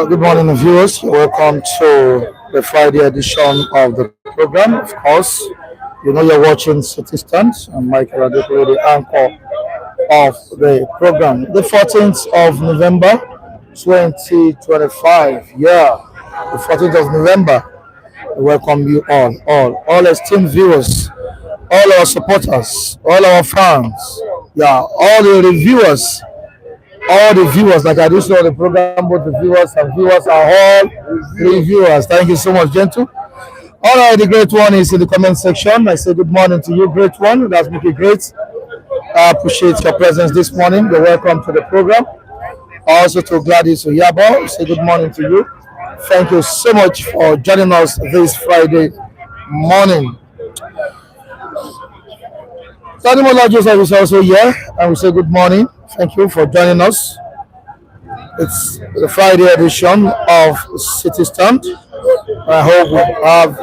Good morning, viewers. Welcome to the Friday edition of the program. Of course, you know you're watching Citizens and Michael Adequate, the anchor of the program. The 14th of November, 2025. Yeah, the 14th of November. I welcome you all esteemed viewers, all our supporters, all our fans. Yeah, all the viewers that are listening to the program, both the viewers and viewers are all reviewers. Thank you so much, gentle. All right, the great one is in the comment section. I say good morning to you, great one. That's make it great. I appreciate your presence this morning. You're welcome to the program. Also to Gladys Oyabo, say good morning to you. Thank you so much for joining us this Friday morning. Tanimola Joseph is also here, and we say good morning. Thank you for joining us. It's the Friday edition of City Stand. I hope we have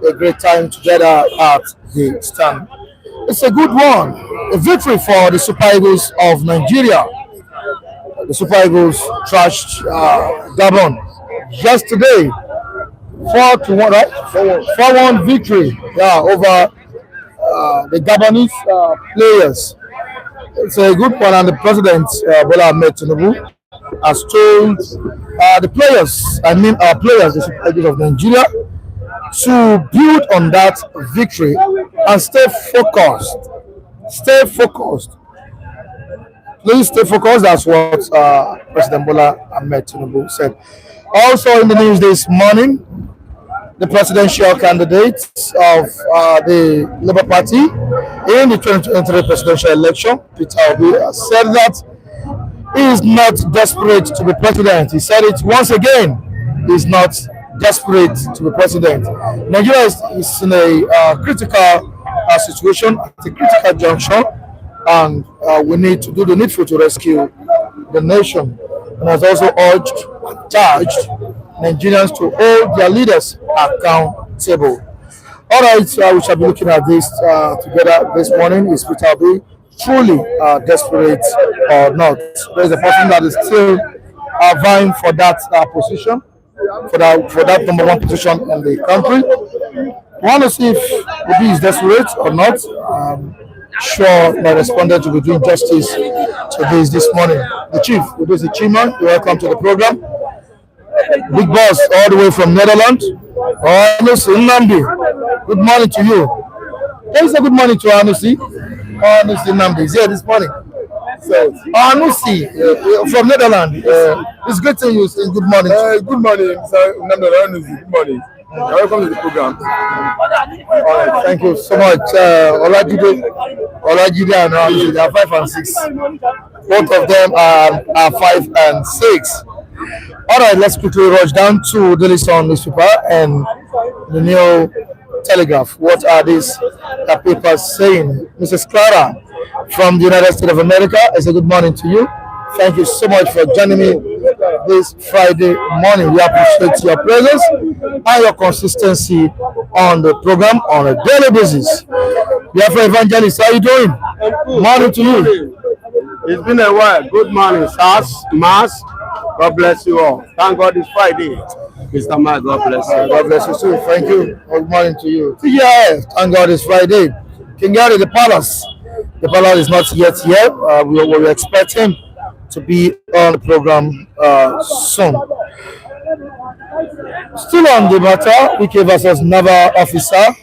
a great time together at the stand. It's a good one. A victory for the Super Eagles of Nigeria. The Super Eagles trashed Gabon yesterday. 4-1, right? 4-1 victory. Yeah, over the Gabonese players. It's a good one, and the President Bola Ahmed Tinubu has told the players, our players, the Super Eagles of Nigeria, to build on that victory and stay focused. Stay focused. Please stay focused. That's what President Bola Ahmed Tinubu said. Also in the news this morning, the presidential candidates of the Labour Party in the 2023 presidential election, Peter Obi, has said that he is not desperate to be president. He said it once again. He is not desperate to be president. Nigeria is in a critical situation, at a critical junction, and we need to do the needful to rescue the nation. And has also urged and charged Nigerians to hold their leaders accountable. All right, we shall be looking at this together this morning. Is Peter Obi truly desperate or not? There is a person that is still vying for that position, for that number one position in the country. We want to see if Obi is desperate or not. Sure, my respondent will be doing justice to this morning. The chief, who is the chairman, welcome to the program. Big boss, all the way from Netherlands. Honestly, Nnamdi, good morning to you. Can you say good morning to Honestly? Honestly, Nnamdi is here this morning. So, Honestly, from Netherlands, it's good to you. Good morning. Good morning, sir. Nnamdi, good morning. Welcome to the program. All right, thank you so much. Olajide and Honestly, they are 5 and 6. Both of them are 5 and 6. All right, let's quickly rush down to the Sun newspaper and the New Telegraph. What are these papers saying? Mrs. Clara from the United States of America, I say good morning to you. Thank you so much for joining me this Friday morning. We appreciate your presence and your consistency on the program on a daily basis. Biafra Evangelist, how are you doing? Morning to you. It's been a while. Good morning, SARS, Mass. God bless you all. Thank God it's Friday. Mr. Mark, God bless you. God bless you too. Thank you. Good morning to you. Yeah, thank God it's Friday. King Gary, the palace. The palace is not yet here. We expect him to be on the program soon. Still on the matter, Wike versus naval officer,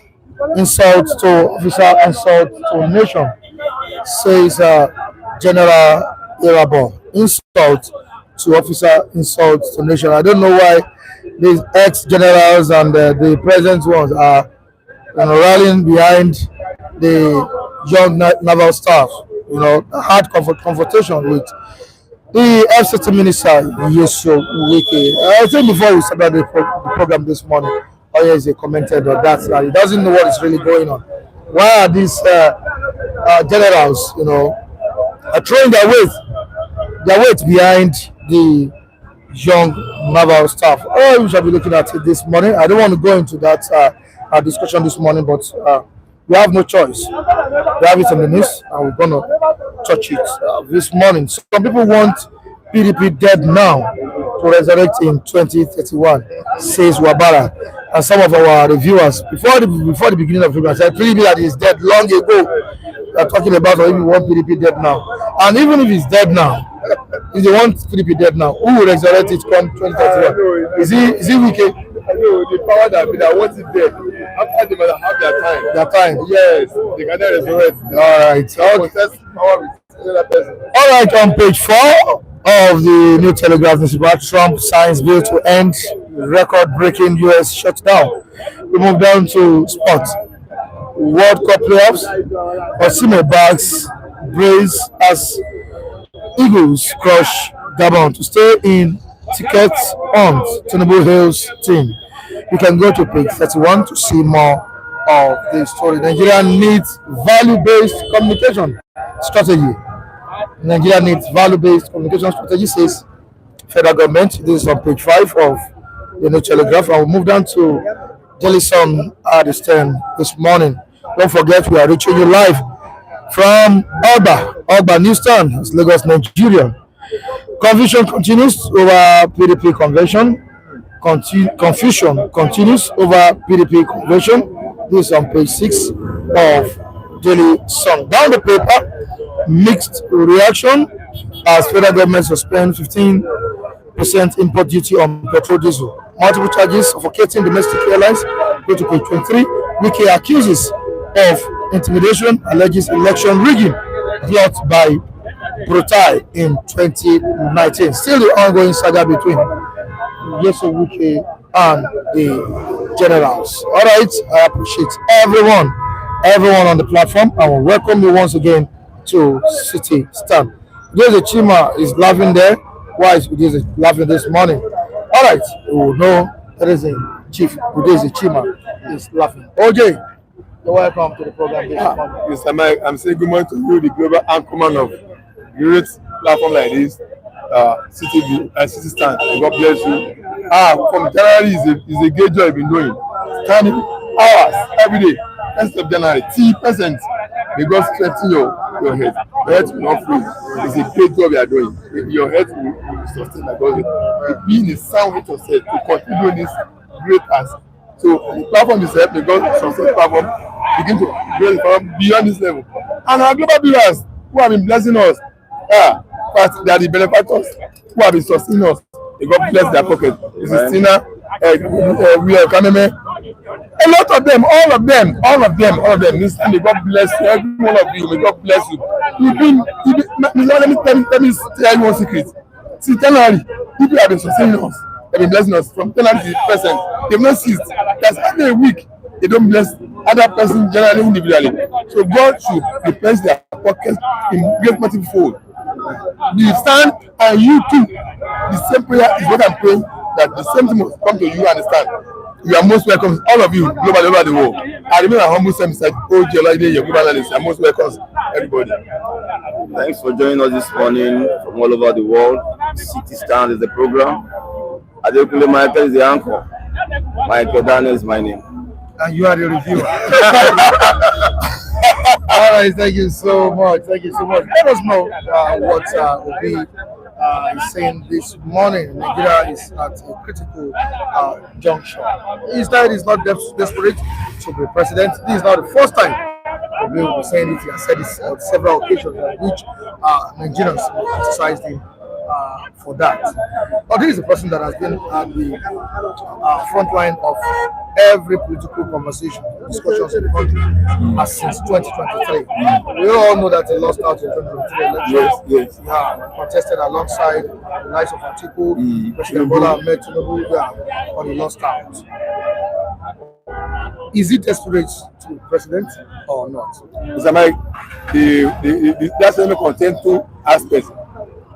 insult to nation, says General Irabo. Insult to officer, insult to nation. I don't know why these ex-generals and the present ones are rallying behind the young naval staff. Hard confrontation with the FCT Minister, Yeso Wike. I think before we started the program this morning, Oyeze commented on that. He doesn't know what is really going on. Why are these generals, are throwing their weight behind the young naval staff? Oh, we shall be looking at it this morning. I don't want to go into that discussion this morning, but We have no choice. We have it on the news, and we're gonna touch it this morning. Some people want PDP dead now to resurrect in 2031, says Wabara. And some of our reviewers, before the beginning of the program, said PDP that is dead long ago. They are talking about or if you want PDP dead now. And even if it's dead now, if they want PDP dead now, who will resurrect it come 2031? Is he wicked? I know the power that wants it dead. After they might have their time. Their time. Yes, they cannot resurrect. All right. All right. On page 4 of the New Telegraph newspaper, Trump signs bill to end record-breaking U.S. shutdown. We move down to sports. World Cup playoffs. Osimhen bags brace as Eagles crush Gabon to stay in tickets on Tinubu'S team. You can go to page 31 to see more of the story. Nigeria needs value-based communication strategy. Nigeria needs value-based communication strategy, says federal government. This is on page 5 of the New Telegraph. I will move down to Daily Sun at the stand this morning. Don't forget, we are reaching you live from Alba Newstown, Lagos, Nigeria. Confusion continues over PDP convention. Confusion continues over PDP convention. This is on page 6 of Daily Sun. Down the paper, mixed reaction as federal government suspend 15% import duty on petrol diesel. Multiple charges suffocating domestic airlines. Go to page 23. Wiki accuses of intimidation, alleges election rigging brought by Protai in 2019. Still the ongoing saga between Yeso Wike and the generals. All right, I appreciate everyone on the platform. I will welcome you once again to City Stand. Udeze Chima is laughing there. Why is Udeze laughing this morning? All right, we will know that is a chief. Udeze Chima is laughing. OJ, you're welcome to the program this morning. Mr. Mike, I'm saying good morning to you, the global anchorman of great platform like this, City Stand. God bless you. From January is a great job you've been doing. Standing hours every day. 1st of January, 10%. May God strengthen your head. Your head will not free. It's a great job you are doing. Your head will sustain like God. Being a sound with yourself to continue this great task. So the platform is helping God sustain the platform, begin to grow the platform beyond this level. And our global viewers who have been blessing us, but they are the benefactors who have been sustaining us. May God bless their pocket. This is Tina, we are Kaneme. A lot of them, all of them. Listen, may God bless you, every one of you. May God bless you. Let me tell you one secret. See, January, people have been sustaining us. They've been blessing us from January to the present. They've not ceased. That's every week. They don't bless other person generally individually. So God should replace their pockets in great multifold. You stand and you too. The same prayer is what I'm praying, that the same thing must come to you and stand. You are most welcome, all of you, globally over the world. I remain a humble self inside OJ Olajide, your global analyst. I'm most welcome, everybody. Thanks for joining us this morning from all over the world. City Stand is the program. Adekunle Michael is the anchor. Michael Daniel is my name. And you are the reviewer. All right, thank you so much. Let us know what Obi is saying this morning. Nigeria is at a critical juncture. Israel is not desperate to be president. This is not the first time Obi will be saying it. He has said this on several occasions, which Nigerians criticized him for that. But this is a person that has been at the front line of every political conversation, discussions in the country since 2023. We all know that he lost out in 2023 elections. Yes. He contested alongside the likes of Atiku, President Bola Ahmed Tinubu, but he lost out. Is he desperate to be president or not? Mr. Mike, that's only contain two aspects.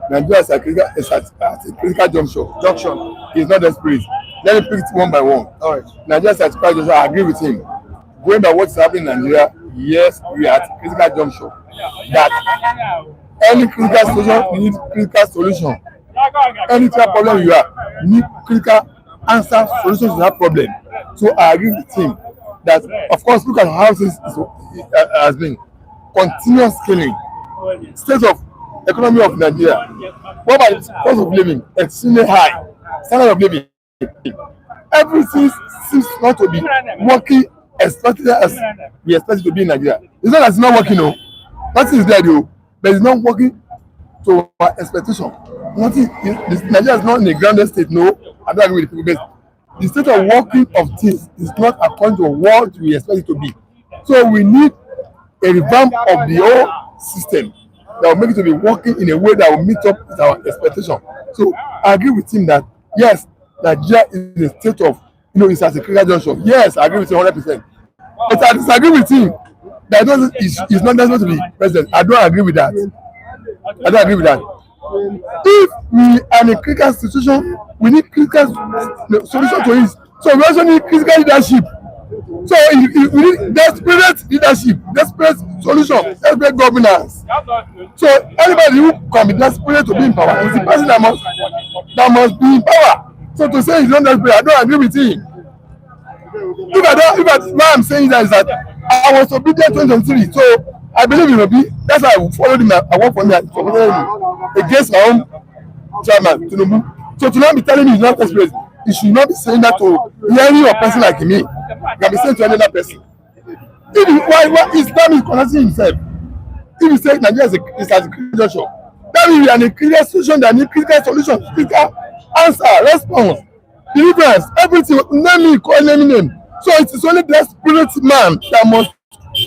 Nigeria is at a critical junction. He's not desperate. Let me pick it one by one. All right. Nigeria is at a critical junction. I agree with him. Going by what is happening in Nigeria, yes, we are at a critical junction. That any critical situation needs critical solution. Any problem you have, need critical answer solutions to that problem. So I agree with him that, of course, look at how things has been continuous killing. State of economy of Nigeria. What about the cost of living? Extremely high. Standard of living. Everything seems not to be working expected as we expect it to be in Nigeria. It's not that it's not working, no. Nothing is there, though, but it's not working to our expectation. Nothing. Nigeria is not in a grounded state, no. I don't agree with people, but the state of working of things is not according to what we expect it to be. So we need a revamp of the whole system that will make it to be working in a way that will meet up with our expectation. So I agree with him that yes, Nigeria is a state of, it's at a critical junction. Yes, I agree with him 100%. But I disagree with him that it's not necessary to be president. I don't agree with that. I don't agree with that. If we are in a critical situation, we need critical solution to it. So we also need critical leadership. So if we need desperate leadership, desperate solution, desperate governance. So anybody who can be desperate to be in power is the person that must be in power. So to say he's not desperate, I don't agree with him. Why I'm saying that is that I was obedient 2023, so I believe in Obi. That's why I followed him. I work for him against my own chairman, Tinubu. So to not be telling me he's not desperate, he should not be saying that to any other person like me. He can be saying to another person. Why Islam is connecting himself? If he says Nigeria is at a critical juncture, that means we are in a critical situation that need critical solution, critical answer, response, deliverance, everything. Name. So it is only desperate man that must.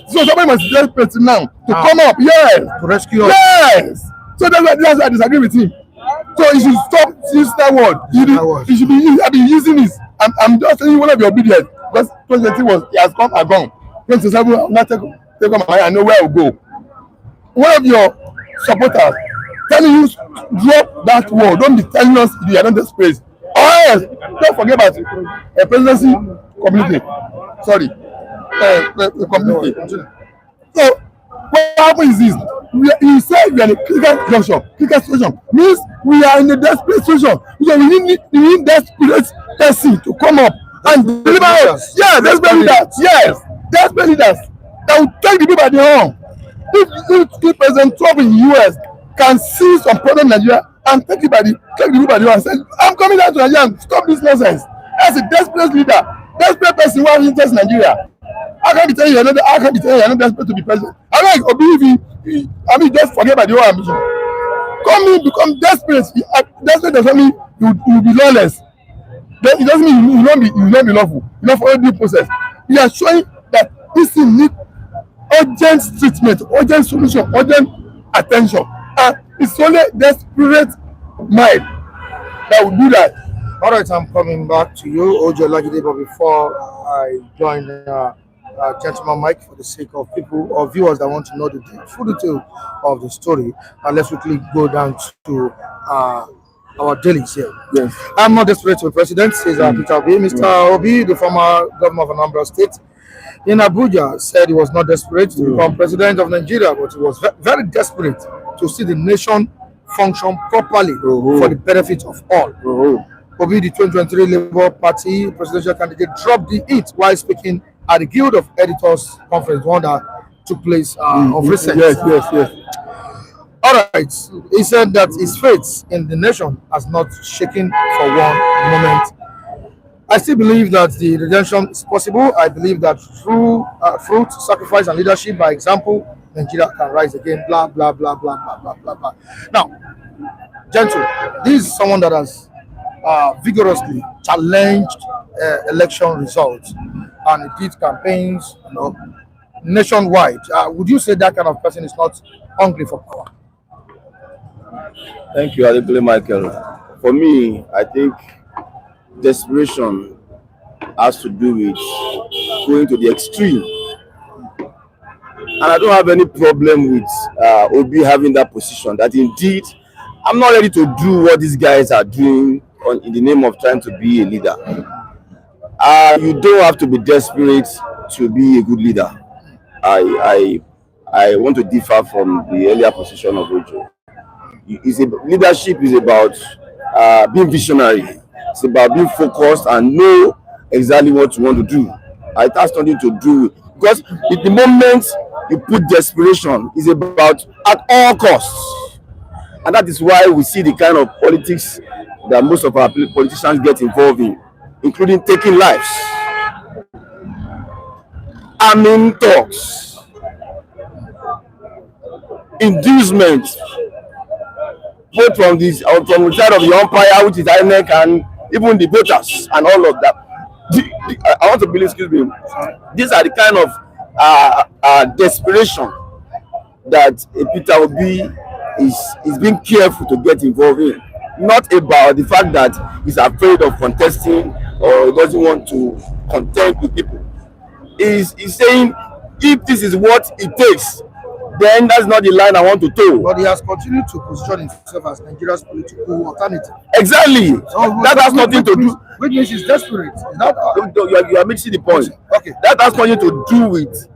So somebody must be desperate now to come up, yes, to rescue us. Yes. So that's why I disagree with him. So he should stop using that word. He should be using this. I'm just telling you one of your obedience. Because 2020 he has come and gone. 2027 will not take on my I know where I will go. One of your supporters telling you drop that word. Don't be telling us you are not desperate. Oh yes, don't forget about a presidency community. Sorry. Community. So what happens is this? You say we are in a critical situation means we are in a desperate situation. So we need desperate person to come up and deliver us. Yeah, desperate leaders. Yes, desperate leaders that will take the people by the horn. If President Trump in the US can see some problem in Nigeria and take the people by the horn and say, I'm coming down to Nigeria and stop this nonsense. As a desperate leader, desperate person who has interest in Nigeria. How can be telling you another desperate to be president? I like Obi just forget about the whole ambition. Come in, become desperate. Desperate doesn't mean you will be lawless. It doesn't mean you will not be lawful. You not follow due process. We are showing that this thing needs urgent treatment, urgent solution, urgent attention. And it's only desperate mind that will do that. All right, I'm coming back to you, Ojo Lagide, but before I join gentleman Mike, for the sake of people or viewers that want to know the full detail of the story, let's quickly go down to our dailies here. Yes. I'm not desperate to be president, says Peter Obi. Mr. Obi, the former governor of Anambra State, in Abuja, said he was not desperate to become president of Nigeria, but he was very desperate to see the nation function properly for the benefit of all. Obi, the 2023 Labour Party presidential candidate, dropped the heat while speaking at the Guild of Editors conference, one that took place of recent. Yes. All right. He said that his faith in the nation has not shaken for one moment. I still believe that the redemption is possible. I believe that through fruit, sacrifice, and leadership, by example, Nigeria can rise again. Blah blah blah blah blah blah blah blah. Now, gentle, this is someone that has vigorously challenged election results and did campaigns, nationwide. Would you say that kind of person is not hungry for power? Thank you, Adekule Michael. For me, I think desperation has to do with going to the extreme. And I don't have any problem with Obi having that position, that indeed, I'm not ready to do what these guys are doing in the name of trying to be a leader. You don't have to be desperate to be a good leader. I want to differ from the earlier position of Ojo. Leadership is about being visionary. It's about being focused and know exactly what you want to do. It has nothing to do with, Because the moment you put desperation, is about at all costs, and that is why we see the kind of politics that most of our politicians get involved in, including taking lives, arming talks, inducement, both from the side of the umpire, which is INEC, and even the voters and all of that. I want to believe, excuse me, these are the kind of desperation that Peter Obi is being careful to get involved in. Not about the fact that he's afraid of contesting or he doesn't want to contend with people. He's saying, if this is what it takes, then that's not the line I want to toe. But he has continued to position himself as Nigeria's political alternative. Exactly. So that has nothing to do. Which means he's desperate. You are mixing the point. Okay. That has nothing to do with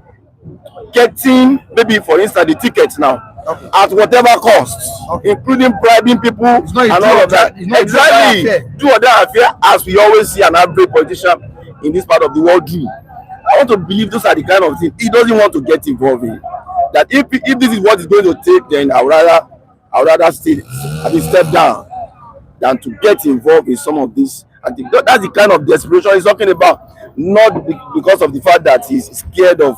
getting, maybe for instance, the tickets now, okay, at whatever cost, okay, including bribing people and all of that. Exactly. Do other affair, as we always see an average politician in this part of the world do. I want to believe those are the kind of things he doesn't want to get involved in. That if this is what it's going to take, then I would rather step down than to get involved in some of this. I think that's the kind of desperation he's talking about, not because of the fact that he's scared of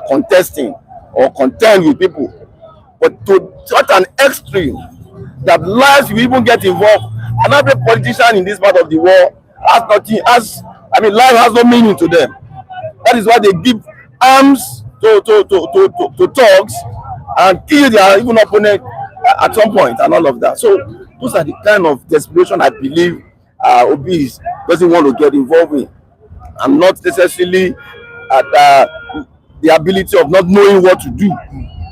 contesting or contend with people, but to such an extreme that lives will even get involved. And every politician in this part of the world life has no meaning to them. That is why they give arms to thugs and kill their even opponent at some point and all of that. So those are the kind of desperation I believe Obi doesn't want to get involved in, and not necessarily at the ability of not knowing what to do.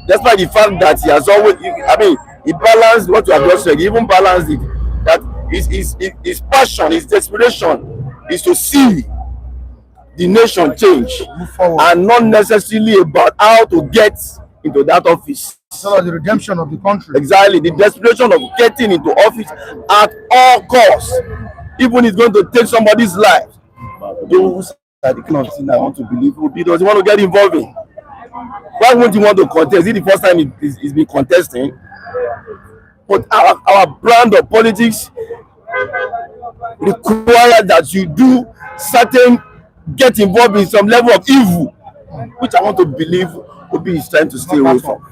Despite the fact that he has always, he balanced what you have just said. He even balanced it. That his passion, his desperation is to see the nation change, and not necessarily about how to get into that office. So the redemption of the country. Exactly, the desperation of getting into office at all costs, even if it's going to take somebody's life. Those are the kind of thing I want to believe Obi doesn't want to get involved in. Why won't he want to contest? Is it the first time he's been contesting? But our brand of politics requires that you do get involved in some level of evil, which I want to believe Obi is trying to stay away from.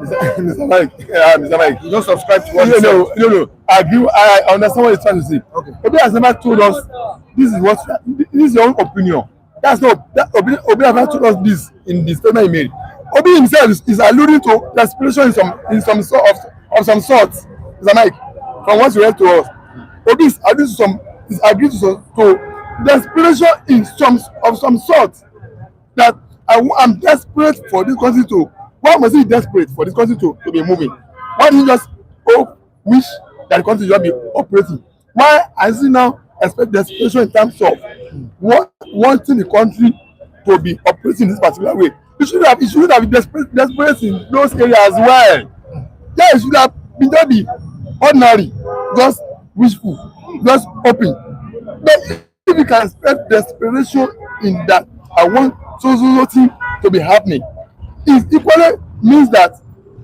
Mr. Mike, you don't subscribe to what No. I understand what he's trying to say. Okay. Obi has never told us this is your own opinion. Obi has never told us this in the statement he made. Obi himself is alluding to desperation in some sort. Mr. Mike, from what you read to us, Obi is agreeing to desperation in some sort. That I'm desperate for this country to. Why must he be desperate for this country to be moving? Why didn't he just wish that the country should be operating? Why has he now expect desperation in terms of wanting the country to be operating in this particular way? He should have been desperate in those areas as well. Yeah, it should have been just be ordinary, just wishful, just hoping. But if you can expect desperation in that, I want so thing to be happening, it equally means that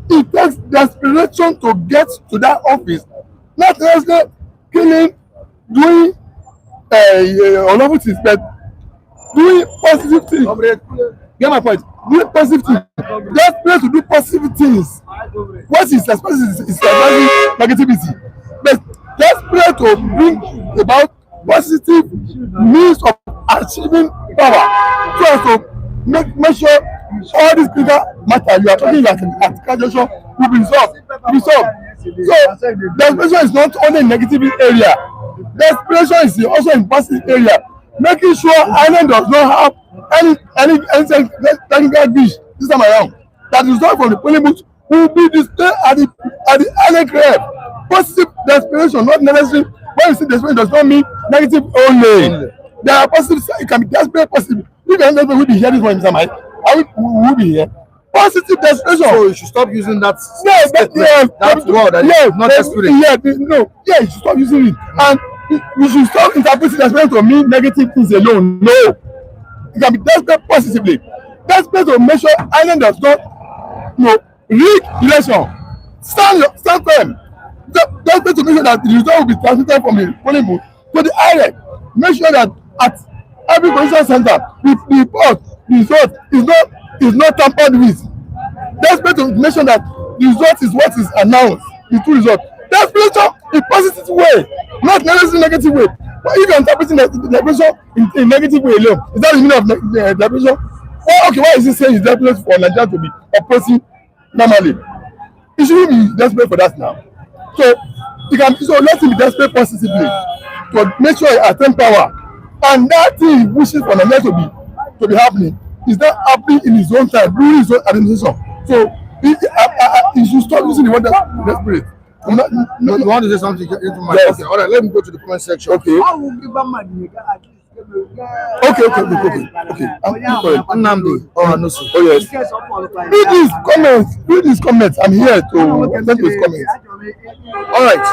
it takes desperation to get to that office, not necessarily killing, doing unlawful things, but doing positive things. Get my point? Doing positive things. Desperate to do positive things. What is expected is negativity. But desperate to bring about positive means of achieving power. So as to make sure all these critical matter you are talking about at graduation will be resolved. So desperation is not only in negative area. Desperation is also in positive area. Making sure Ireland does not have any technical glitch this time around. That is not from the polling booth will be displayed at the Ireland grave. Positive desperation, not necessarily. When you see desperation, does not mean negative only. There are positive. It can be desperate positive. If you will be here this morning, Mr. Mike, we will be here. Positive desperation. So you should stop using that. That word. Not desperate. You should stop using it, and you should stop interpreting desperation to mean negative things alone. No, You can be desperate positively. Desperate to make sure Ireland does not, rig election. Stand firm. Desperate to make sure that the result will be transmitted from the polling booth to the IREC. Make sure that at every constitution center, the result is not tampered with. Desperate to make sure that the result is what is announced, the true result. Desperation in positive way, not necessarily negative way. But if you are interpreting the desperation in negative way alone, is that the meaning of desperation? Well, okay, why is he saying it's desperate for Nigeria to be opposing normally? He shouldn't be desperate for that now. So let him be desperate positively to make sure he attain power, and that thing he wishes for Nigeria to be happening is not happening in his own time, during his own administration. So he should stop using the word desperate. You want to say something into my yes. Okay, all right, let me go to the comment section. Okay. Nnamdi Ohanusi. Oh yes. Read these comments. I'm here to send his comments. All right.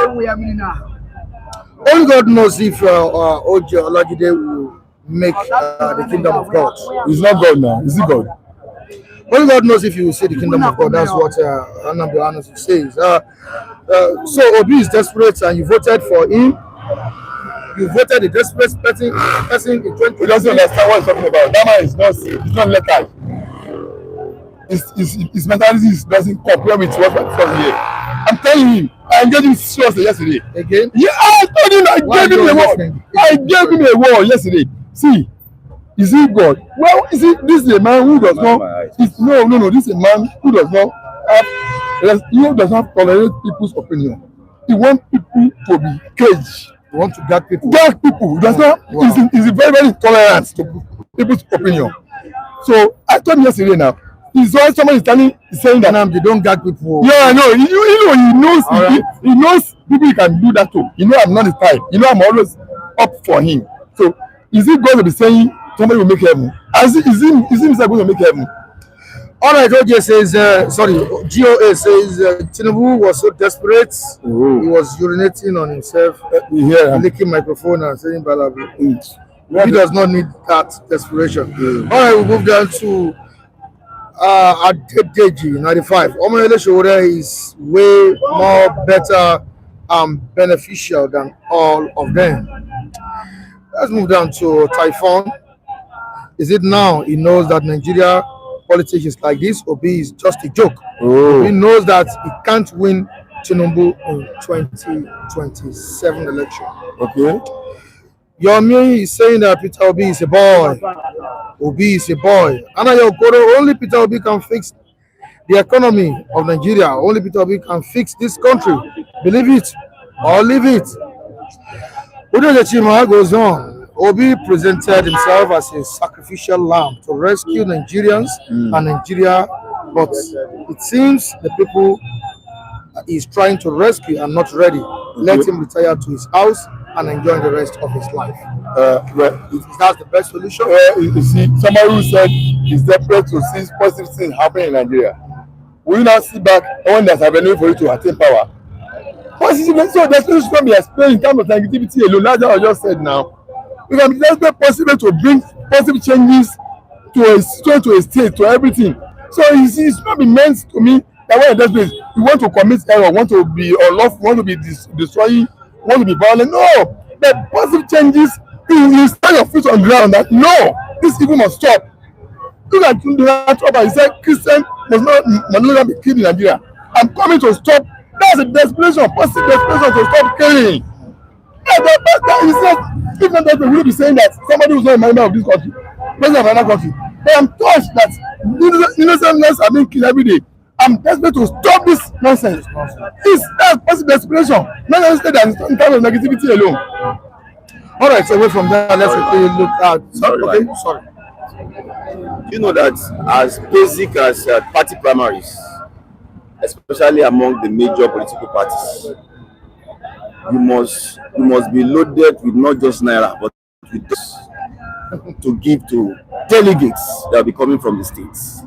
Only God knows if Oje Olajide will make the kingdom of God. He's not God now. Is he God? Only God knows if you will see the kingdom of God. That's what Nnamdi Ohanusi says. So Obi is desperate, and you voted for him. You voted a desperate person in 2020. He doesn't understand what he's talking about. That man is not legal. His mentality doesn't compare with what we're discussing here. I'm telling him, I engaged him seriously yesterday. Again? Yeah, I told him I gave him a word. I gave him a word yesterday. See, is he God? Well, this is a man who does not. No. This is a man who does not tolerate people's opinion. He wants people to be caged. You want to gag people? Gag people. Does not. Wow. He's very, very intolerant to people's opinion. So I told him yesterday now. He's always somebody saying that they don't gag people. Yeah, I know. He knows people can do that too. I'm not his type. I'm always up for him. So is he going to be saying somebody will make heaven? Is he himself going to make heaven? All right, OJ says, GOA says Tinubu was so desperate. Ooh. He was urinating on himself, licking microphone and saying blah, blah, blah. He does not need that desperation. All right, we'll move down to Adedeji 95. Omoyele Sowore is way more better and beneficial than all of them. Let's move down to Typhoon. Is it now he knows that Nigeria politics is like this? Obi is just a joke. Oh. He knows that he can't win Tinubu in 2027 election. Okay. Yomi is saying that Peter Obi is a boy. Obi is a boy. Anayokoro, only Peter Obi can fix the economy of Nigeria. Only Peter Obi can fix this country. Believe it or leave it. Udojechima goes on. Obi presented himself as a sacrificial lamb to rescue Nigerians and Nigeria, but it seems the people he's trying to rescue are not ready. Let him retire to his house and enjoy the rest of his life. That's the best solution. You see, somebody who said he's desperate to see positive things happening in Nigeria. Will you now sit back when there's avenue for you to attain power? Positive, so there's no to be explained in terms of negativity alone. That's what I just said now. We can be desperate possible to bring positive changes to a state, to everything. So it's not been meant to me that when you're desperate, you want to commit error, want to be unlawful, want to be destroying, want to be violent. No, the positive changes, you stand your feet on the ground that no, this evil must stop. Look at Donald Trump, he said Christian must no longer be killed in Nigeria. I'm coming to stop. That's a desperation, positive desperation to stop killing. That is not, if not that, we will be saying that somebody who's not a member of this country, president of another country. But I'm touched that innocent lives are being killed every day. I'm desperate to stop this nonsense. That's positive desperation. Not necessarily that in terms of negativity alone. All right, so away from that, let's look at. Sorry. You know that as basic as party primaries, especially among the major political parties, you must be loaded with not just naira but with to give to delegates that will be coming from the states.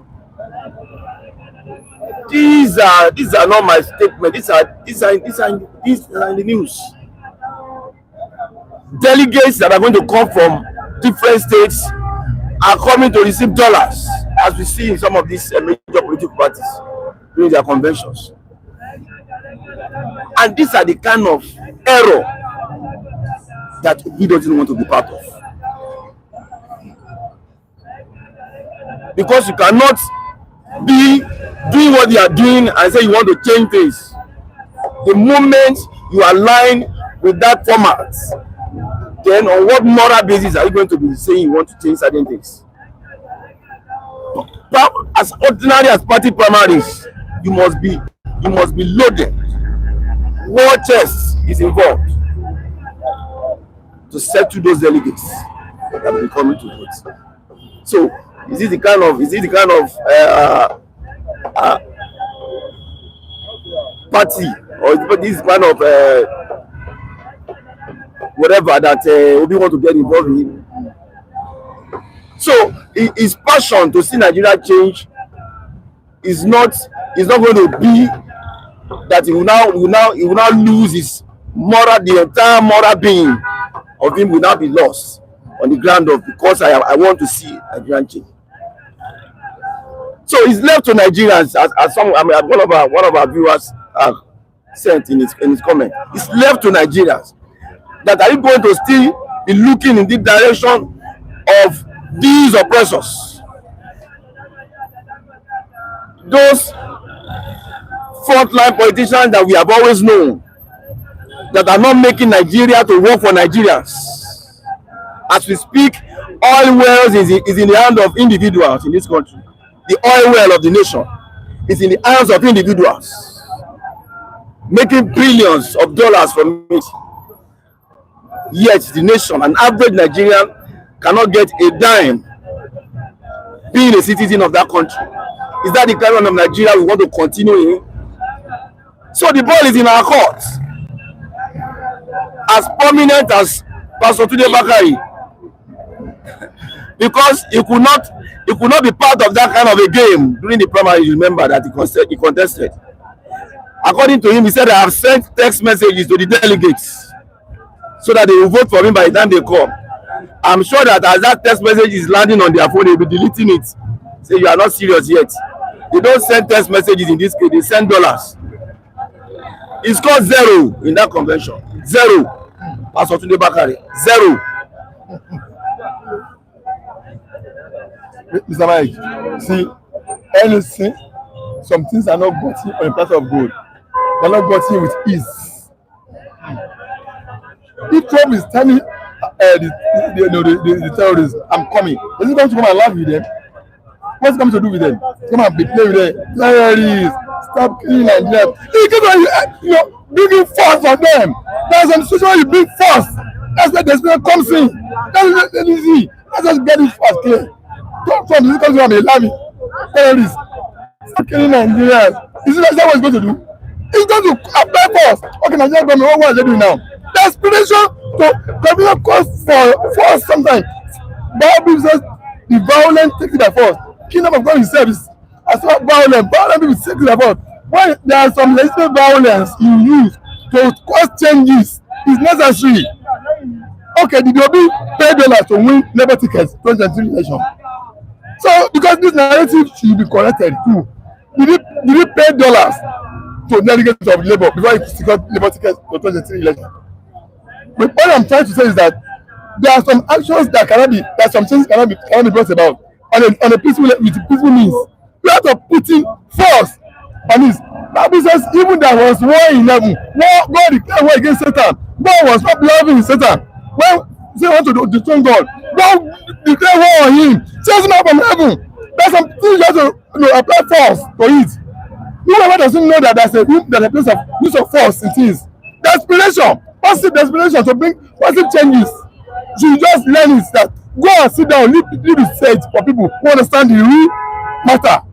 These are not my statement. These are in the news. Delegates that are going to come from different states are coming to receive dollars, as we see in some of these major political parties during their conventions. And these are the kind of error that we don't want to be part of. Because you cannot be doing what they are doing and say you want to change things. The moment you align with that format, then on what moral basis are you going to be saying you want to change certain things? But as ordinary as party primaries, you must be loaded. War chest is involved to settle those delegates that will be coming to vote. So is it the kind of party, or this kind of whatever that Obi want to get involved in? So his passion to see Nigeria change is not going to be that he will now lose his moral, the entire moral being of him will now be lost on the ground of because I want to see Nigerian change. So it's left to Nigerians, as one of our viewers sent in his comment. It's left to Nigerians that are you going to still be looking in the direction of these oppressors, those frontline politicians that we have always known that are not making Nigeria to work for Nigerians. As we speak, oil wells is in the hand of individuals in this country. The oil well of the nation is in the hands of individuals, making billions of dollars from it. Yet the nation, an average Nigerian, cannot get a dime being a citizen of that country. Is that the kind of Nigeria we want to continue in? So the ball is in our court. As prominent as Pastor Tinubu, because he could not be part of that kind of a game during the primary. You remember that he contested. According to him, he said, I have sent text messages to the delegates so that they will vote for him by the time they come. I'm sure that as that text message is landing on their phone, they'll be deleting it. Say, you are not serious yet. They don't send text messages in this case, they send dollars. He scored 0 in that convention. 0. Pastor Tinubu, 0. Mr. Mike, see, anything, some things are not gotten on a platter of gold. They're not gotten with ease. If Trump is telling the terrorists, I'm coming, is he going to come and laugh with them? What's he coming to do with them? Come and play with them. Terrorists, stop killing Nigeria. Bringing force on them. There's some situation you bring force. That's where the spirit comes in. That's easy. Let's just get it first clear. Trump is going to be laughing. Terrorists, stop killing Nigerians. Is that what he's going to do? He's going to apply force. Okay, Nigeria government, what are they doing now? The aspiration to government cause for force sometimes. Bible says the violent take it by force. Kingdom of God himself is as well violent. Violent people take it by force. When there are some legislative violence you use to cause changes, is necessary. Okay, did Obi pay dollars to win Labour tickets 2023 election? So because this narrative should be corrected too. Did he pay dollars to delegates of Labour before he secured Labour tickets for 2023 election? But what I'm trying to say is that there are some actions that cannot be, that some things cannot be brought about on a peaceful means. We have to put in force on this. Bible says even there was war in heaven. God declared war against Satan. God was not believing in Satan. When they want to dethrone God, God declared war on him. Chase him out from heaven. There's some things you have to apply force to it. Whoever doesn't know that there's a place of use of force in things. Desperation, positive desperation to bring positive changes. You just learn it that go and sit down, leave it said for people who understand the real matter.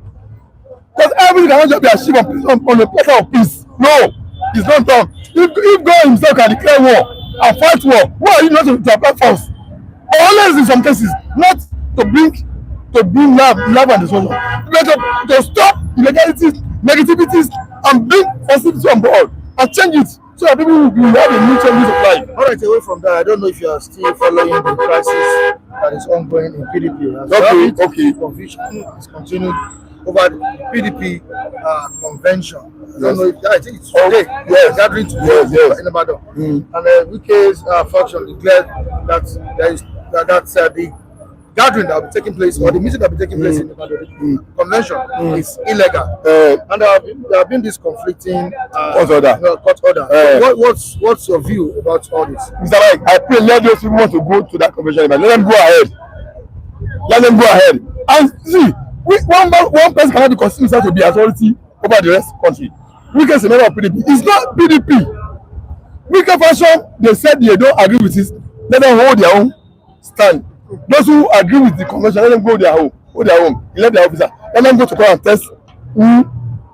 Because everything cannot just be achieved on a platter of peace. No, it's not done. If God himself can declare war and fight war, why are you not to apply force? Unless in some cases, not to bring love and destruction, but to stop illegalities, negativities, and bring positivity on board and change it so that people will have a new changes of life. All right, away from that, I don't know if you are still following the crisis that is ongoing in PDP. Okay. Confusion is continued over the PDP convention. I don't know if I think it's today. Yes. Gathering today in Ibadan. And Wike's faction declared that there is the gathering that will be taking place, or the meeting that will be taking place in the convention is illegal. And there have been this conflicting court order. What's your view about all this? Mr. Mike, I pray let those people want to go to that convention, but let them go ahead. Let them go ahead. And see, one person cannot be considered himself to be authority over the rest of the country. Wike is a member of PDP. It's not PDP. Wike fashion, they said they don't agree with this. Let them hold their own stand. Those who agree with the convention, let them go their home, elect their officer, let them go to court and test who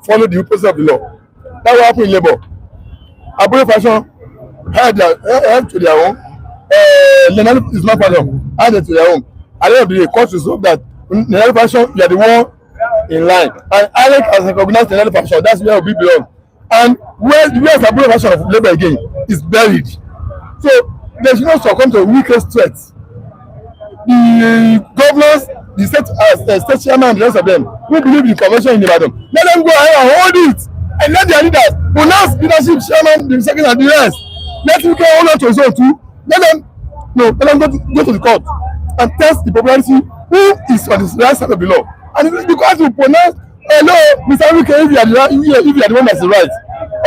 follow the process of the law. That will happen in Labour. Abuja fashion head to their home. Lenali is not part of head to their home. At the end of the day, court resolve that Lenali fashion, you are the one in line. And INEC has recognized Lenali fashion. That's where we belong. And where Abuja fashion of Labour again is buried. So they should not succumb to Wike's threats. The governors, the state chairman, and the rest of them who believe in the convention in Ibadan, let them go ahead and hold it, and let their leaders pronounce leadership chairman, the second, and the rest. Let them hold on to his own too. Let them go to the court and test the popularity who is on the right side of the law. And if the court will pronounce, hello, Mr. Wike, if you are the one that's right,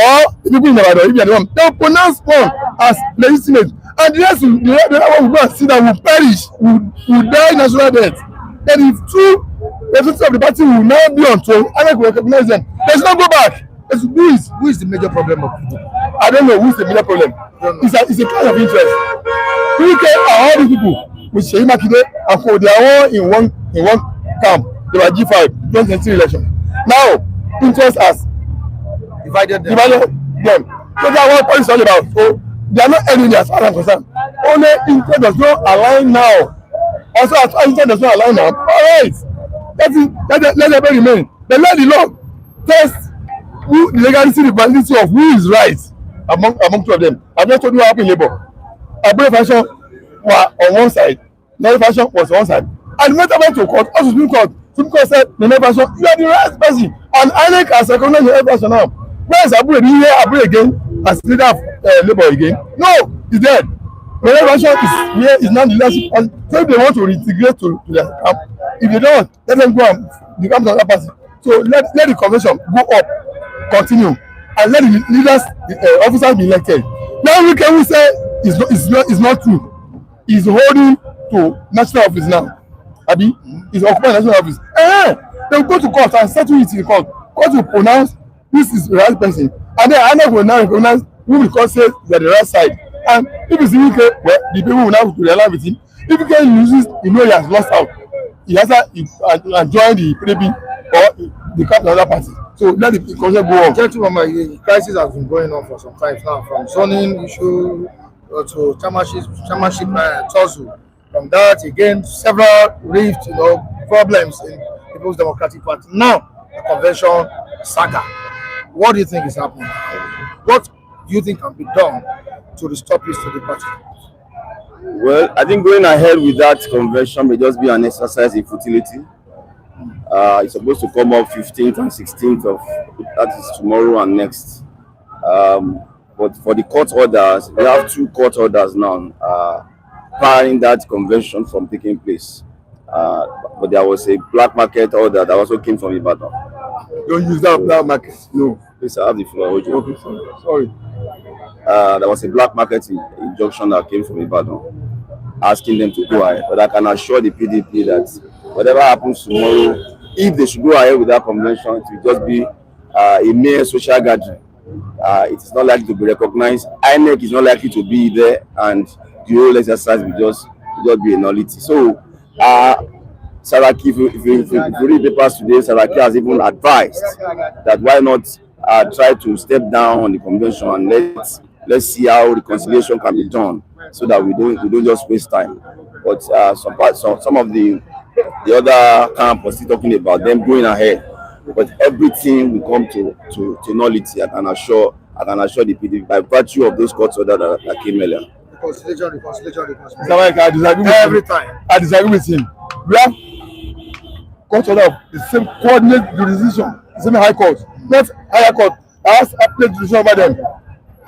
or the people in Ibadan, if you are the one, they will pronounce one as legitimate. And the rest, the other one will go and see that will perish, will die natural death. Then if two representatives of the party will now be on throne, and will recognize them, they should not go back. Who is the major problem of people? I don't know who is the major problem. It's a kind of interest. Who care are all these people with Seyi Makinde and for they are all in one camp. They were G5 2023 election. Now interest has divided them. So that's what politics is all about. So they are not enemy as far as I'm concerned. Only interest does not align now. Also, as far as interest does not align now, all right. Let them remain. But let the law test who the legality of who is right among two of them. I've just told you what happened in Labour. Abuja fashion were on one side, Lenali fashion was on one side. And the matter went to court, also Supreme Court said, Lenali fashion, you are the right person. And INEC has recognized Lenali fashion now. Where is Abuja? Do you hear Abuja again as leader of Labour again? No, he's dead. Lenali fashion is now the leadership. So if they want to reintegrate to their camp, if they don't, let them go and become the other party. So let the convention go up, continue, and let the leaders, the officers be elected. Now we can say it's not true. He's holding to national office now. Abi, he's occupying national office. They will go to court and settle it in court. Court will pronounce this is the right person, and then INEC will now recognize who will court say they are the right side. And if it's UK, well, the people will now realign with him. If UK loses, he has lost out. He has to join the PDP or the camp of another party. So let the conversation go on. Gentlemen, the crisis has been going on for some time now, from zoning issue to chairmanship tussle. From that again, several rift, problems in the People's Democratic Party. Now, the convention saga. What do you think is happening? What do you think can be done to restore peace to the party? Well, I think going ahead with that convention may just be an exercise in futility. It's supposed to come up 15th and 16th of that is tomorrow and next. But for the court orders, we have 2 court orders now barring that convention from taking place. But there was a black market order that also came from Ibadan. Don't use that black market. No. Please, I have the floor. Okay, sorry. There was a black market injunction that came from Ibadan asking them to go ahead. But I can assure the PDP that whatever happens tomorrow, if they should go ahead with that convention, it will just be a mere social gathering. It is not likely to be recognized. INEC is not likely to be there, and the whole exercise will just be a nullity. So, Saraki, if you read the papers today, Saraki has even advised that why not try to step down on the convention and let's see how reconciliation can be done, so that we don't just waste time. But some of the other camp was still talking about them going ahead, but everything will come to nullity. I can assure the PDP by virtue of those court orders that came earlier. Reconciliation. Mr. Mike, I disagree with Every him. time. I disagree with him. We have court order of the same coordinate jurisdiction, the same high court, not higher court. I have appellate jurisdiction over them.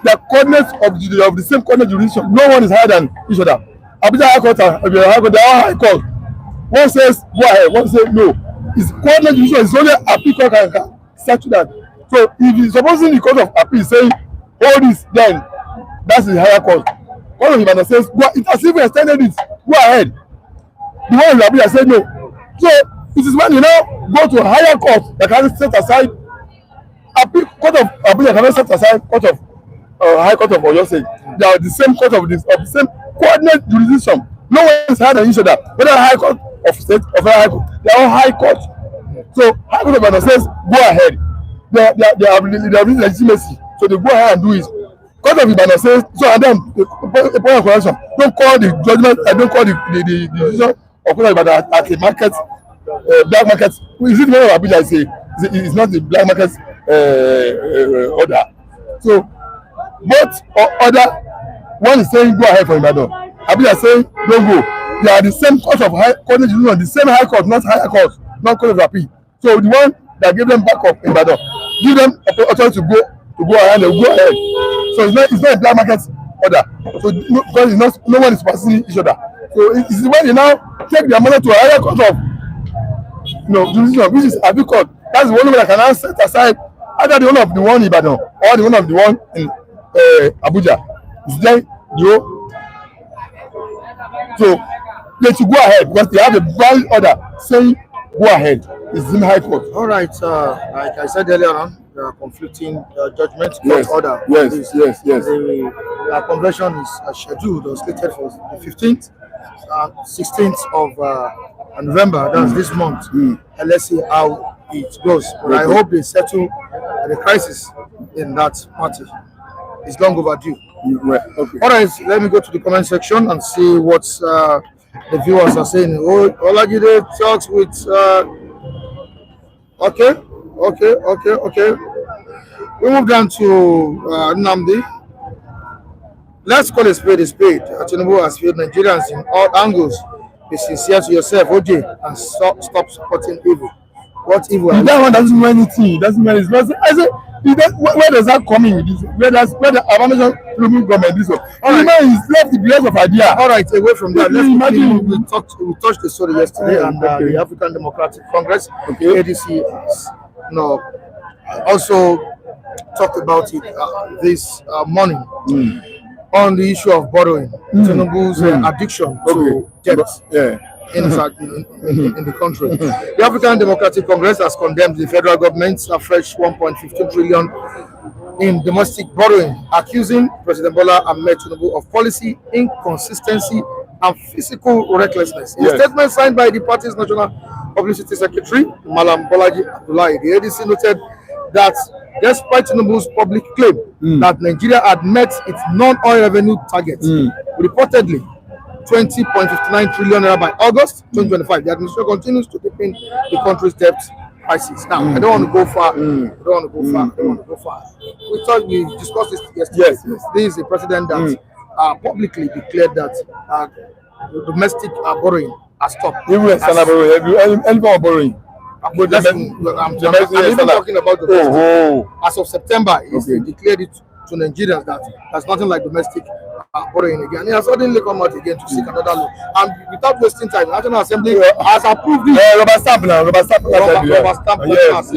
They are coordinates of the same coordinate jurisdiction. No one is higher than each other. Abuja high court and high court, they are all high court. One says go ahead, one says no. It's coordinate jurisdiction. It's only appeal court can settle that. So if supposing the court of appeal is saying hold this, then that's the higher court. Court of Ibadan says go, it has even extended it. Go ahead. The one in Abuja said no. So it is when you now go to a higher court that can set aside appeal court of Abuja cannot set aside court of high court of Oyo State. They are the same court of the same coordinate jurisdiction. No one is higher than each other. Whether high court of state or high court, they are all high court. So high court of Ibadan says go ahead. They have legitimacy, so they go ahead and do it. Court of Ibadan says so, and then the point of correction. Don't call the judgment. Don't call the decision of Court of Ibadan at a market, black market. Is it the one of Abuja? It's not the black market order. So both order, one is saying go ahead for Ibadan. Abuja is saying don't go. They are the same court of high court, the same high court, not higher court, not court of appeal. So the one that gave them back up in Ibadan, give them authority to go ahead, they go ahead. So it's not a black market order. So because it's not, no one is passing each other. So it's when they now take their money to a higher court of jurisdiction, which is appeal court. That's the only one that can now set aside either the one of the one in Ibadan or the one of the one in Abuja. Is then so they should go ahead because they have a valid order saying go ahead. It's in high court. All right. Like I said earlier on, there are conflicting judgments. Yes. Order. Yes. The convention is scheduled or slated for the 15th, 16th of November. That's this month. And let's see how it goes. But I hope they settle the crisis in that party. It's long overdue. Okay. All right. Let me go to the comment section and see what the viewers are saying. Olajide talks with. Okay. We move down to Nnamdi. Let's call a spade a spade. Tinubu has failed Nigerians in all angles. Be sincere to yourself, OJ, and stop supporting evil. What evil? That one doesn't mean anything. It doesn't mean it's not. I say, where does that come in with this? Where the Abamation government this one? The man is left the place of idea. All right, away from that. Let's imagine we touched the story yesterday, and the African Democratic Congress, ADC, also talked about it this morning on the issue of borrowing, Tinubu's addiction to debt. In the country. The African Democratic Congress has condemned the federal government's fresh 1.15 trillion in domestic borrowing, accusing President Bola Ahmed Tinubu of policy inconsistency and fiscal recklessness. In a statement signed by the party's National Publicity Secretary, Malam Bolaji Abdullahi, the ADC noted that despite Tinubu's public claim that Nigeria had met its non-oil revenue target, reportedly 20.59 trillion naira by August 2025. The administration continues to deepen the country's debt crisis. Now, I don't want to go far. We discussed this yesterday. Yes. This is a president that publicly declared that domestic borrowing has stopped. Even external borrowing, any form of borrowing. I'm even talking about the as of September, he declared it to Nigerians that there's nothing like domestic borrowing again. He has suddenly come out again to seek another loan. And without wasting time, the National Assembly has approved this. Rubber stamp. Yes.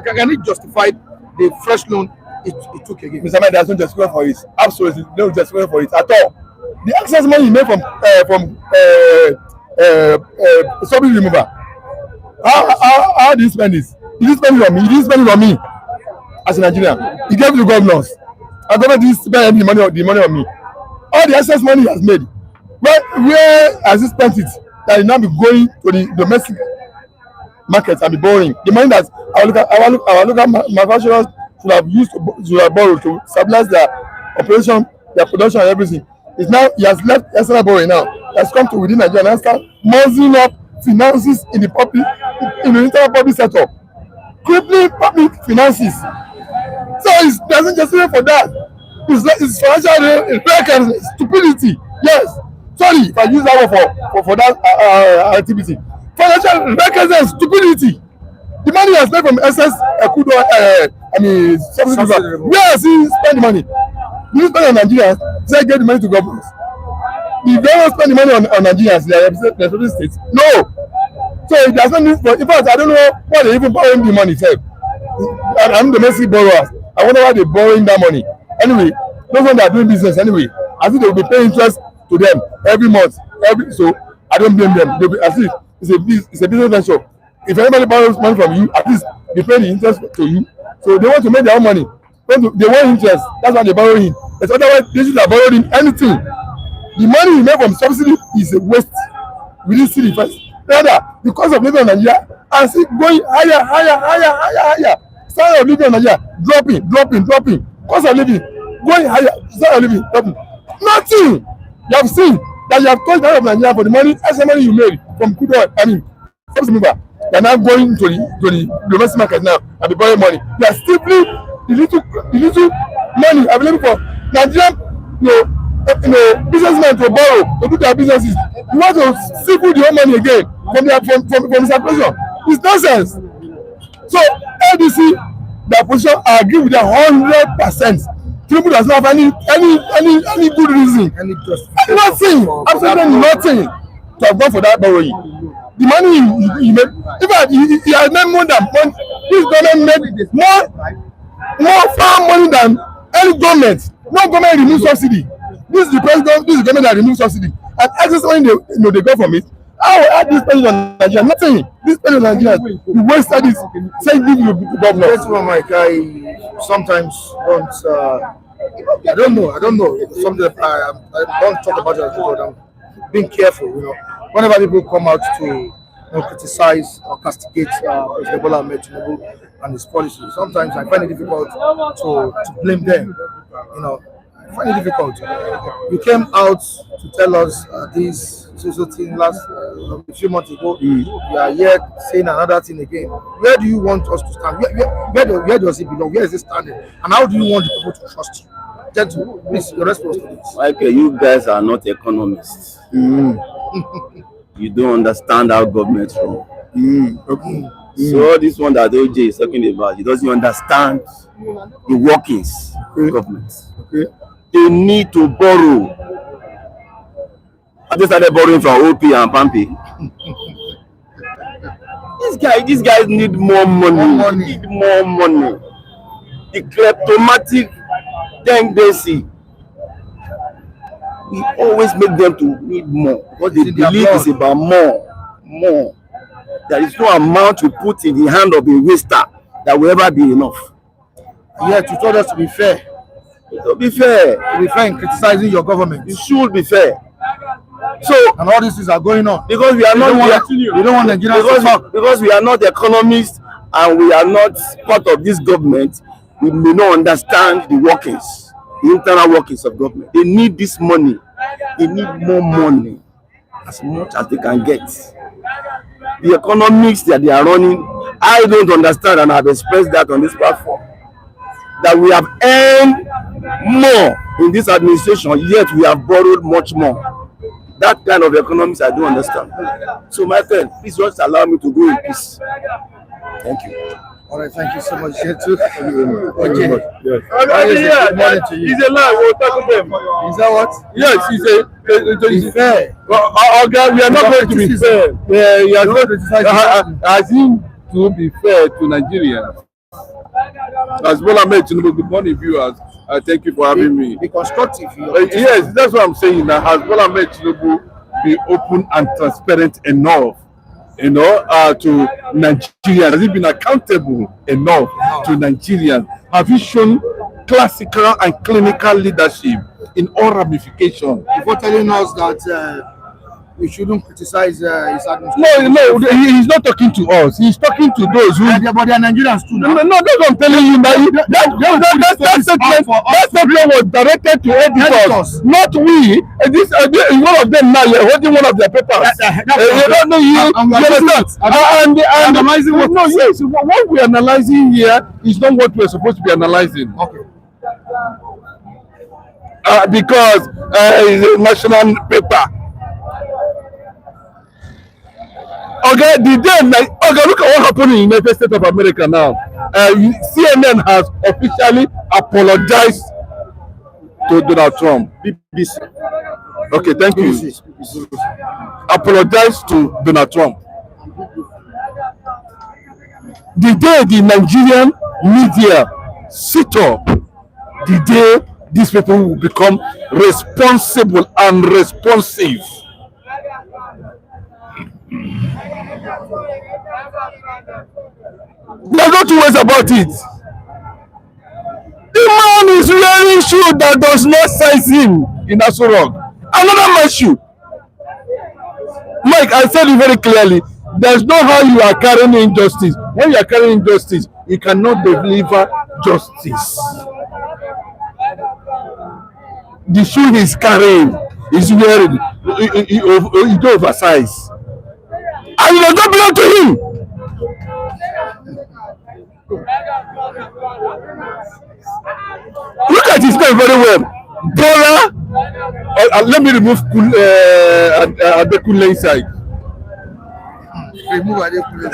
Can it justify the fresh loan it took again? Mr. Man, there's no justification for it. Absolutely no justification for it at all. The excess money you made from subsidy removal. How did he spend this? Did he spend it on me? Did he spend it on me as a Nigerian? He gave it to governors. And government didn't spend the money on me. All the excess money he has made, where has he spent it? That will now be going to the domestic market and be borrowing. The money that our local manufacturers should have borrowed to stabilize their operation, their production, and everything. It's now he has left external borrowing now. He has come to within Nigeria and start muzzling up finances in the internal public sector, crippling public finances. So it doesn't justify for that. His financial record is stupidity. Yes, sorry if I use that word for that activity. Financial recklessness, stupidity. The money has left from SS Kudo, subsidy. Where has he spent the money? Did he spend on Nigerians? Did he get the money to governments? If they don't spend the money on Nigerians, they are representing states. No. So there's no need for. In fact, I don't know why they even borrowing the money. I'm the domestic borrowers. I wonder why they're borrowing that money. Anyway, those ones that are doing business anyway, I think they will be paying interest to them every month. So I don't blame them. They'll be, as if it's a business venture. If anybody borrows money from you, at least they pay the interest to you. So they want to make their own money. They want interest. That's why they borrow in. But otherwise, they should have borrowed in anything. The money you make from subsidy is a waste. We didn't see the first. Rather, the cost of living in Nigeria and see going higher. Standard of living in Nigeria dropping. Cost of living going higher. Standard of living dropping. Nothing. You have seen that you have touched the of Nigeria for the money, extra money you made from crude oil. Subsidy mover. They are now going to the domestic market now and be borrowing money. They are simply the little money available for Nigerian, businessmen to borrow to do their businesses. You want to stifle the whole money again from circulation. It's nonsense. So LDC, their position, I agree with them 100%. Tinubu does not have any good reason. Nothing, absolutely nothing to have gone for that borrowing. The money he made, in fact, he has made more than one. This government made far money than any government. No government removes subsidy. This is the president. This is the government that removes subsidy. And excess money they got from it. How will add this pension on Nigeria? Nothing. This pension on Nigeria, we wasted this. Say give you government. That's one, Mike. I sometimes don't. I don't know. Sometimes I don't talk about it, but I'm being careful. Whenever people come out to criticize or castigate President Bola Ahmed Tinubu and his policies, sometimes I find it difficult to blame them. I find it difficult. You came out to tell us this thing last a few months ago. You are here saying another thing again. Where do you want us to stand? Where does it belong? Where is it standing? And how do you want the people to trust you? Gentle, please, your response to this. Okay, you guys are not economists. You don't understand how government runs. Okay. So all this one that OJ is talking about, he doesn't understand the workings of government. Okay. They need to borrow. I just started borrowing from OP and Pampi. These guys need more money. Need more money. The kleptomatic tendency, we always make them to need more because they believe it's about more. There is no amount to put in the hand of a waster that will ever be enough. Yet you told us to be fair. To be fair. To be fair in criticizing your government. You should be fair. So and all these things are going on because we are not. We don't want Nigerians to talk. Because we are not economists and we are not part of this government. We may not understand the workings, the internal workings of government. They need this money. They need more money, as much as they can get. The economics that they are running, I don't understand, and I've expressed that on this platform, that we have earned more in this administration, yet we have borrowed much more. That kind of economics I don't understand. So, my friend, please just allow me to go in peace. Thank you. All right, thank you so much. Thank you very much. Yes. Good morning to you. He's a lie. We'll talk to them. Is that what? Yes, he's fair. Okay, we are not going to be fair. I think to be fair to Nigerians. As Bola Ahmed Tinubu, good morning, viewers. Thank you for having me. Be constructive. Yes, that's what I'm saying. That has Bola Ahmed Tinubu be open and transparent enough? To Nigerians? Has he been accountable enough to Nigerians? Have you shown classical and clinical leadership in all ramifications? Before telling us that we shouldn't criticize his administration. No, he's not talking to us. He's talking to those who. But they are Nigerians too. No, that's what I'm telling you. That statement was directed to editors, not we. One of them now, you're holding one of their papers. You don't know you. And analyzing what? No, yes. What we're analyzing here is not what we're supposed to be analyzing. Okay. because it's a national paper. Okay, look at what happened in the United States of America now. CNN has officially apologized to Donald Trump. BBC. Okay, thank you. BBC. Apologized to Donald Trump. The day the Nigerian media sit up, the day these people will become responsible and responsive. There's no two ways about it. The man is wearing shoe that does not size him in Aso Rock. Another man's shoe. Mike, I said it very clearly. There's no how you are carrying injustice. When you are carrying injustice, you cannot deliver justice. The shoe he's carrying is wearing, it's oversized. And it does not belong to him. Look at his name very well. Bola. Let me remove Adekunle inside. Remove Adekunle.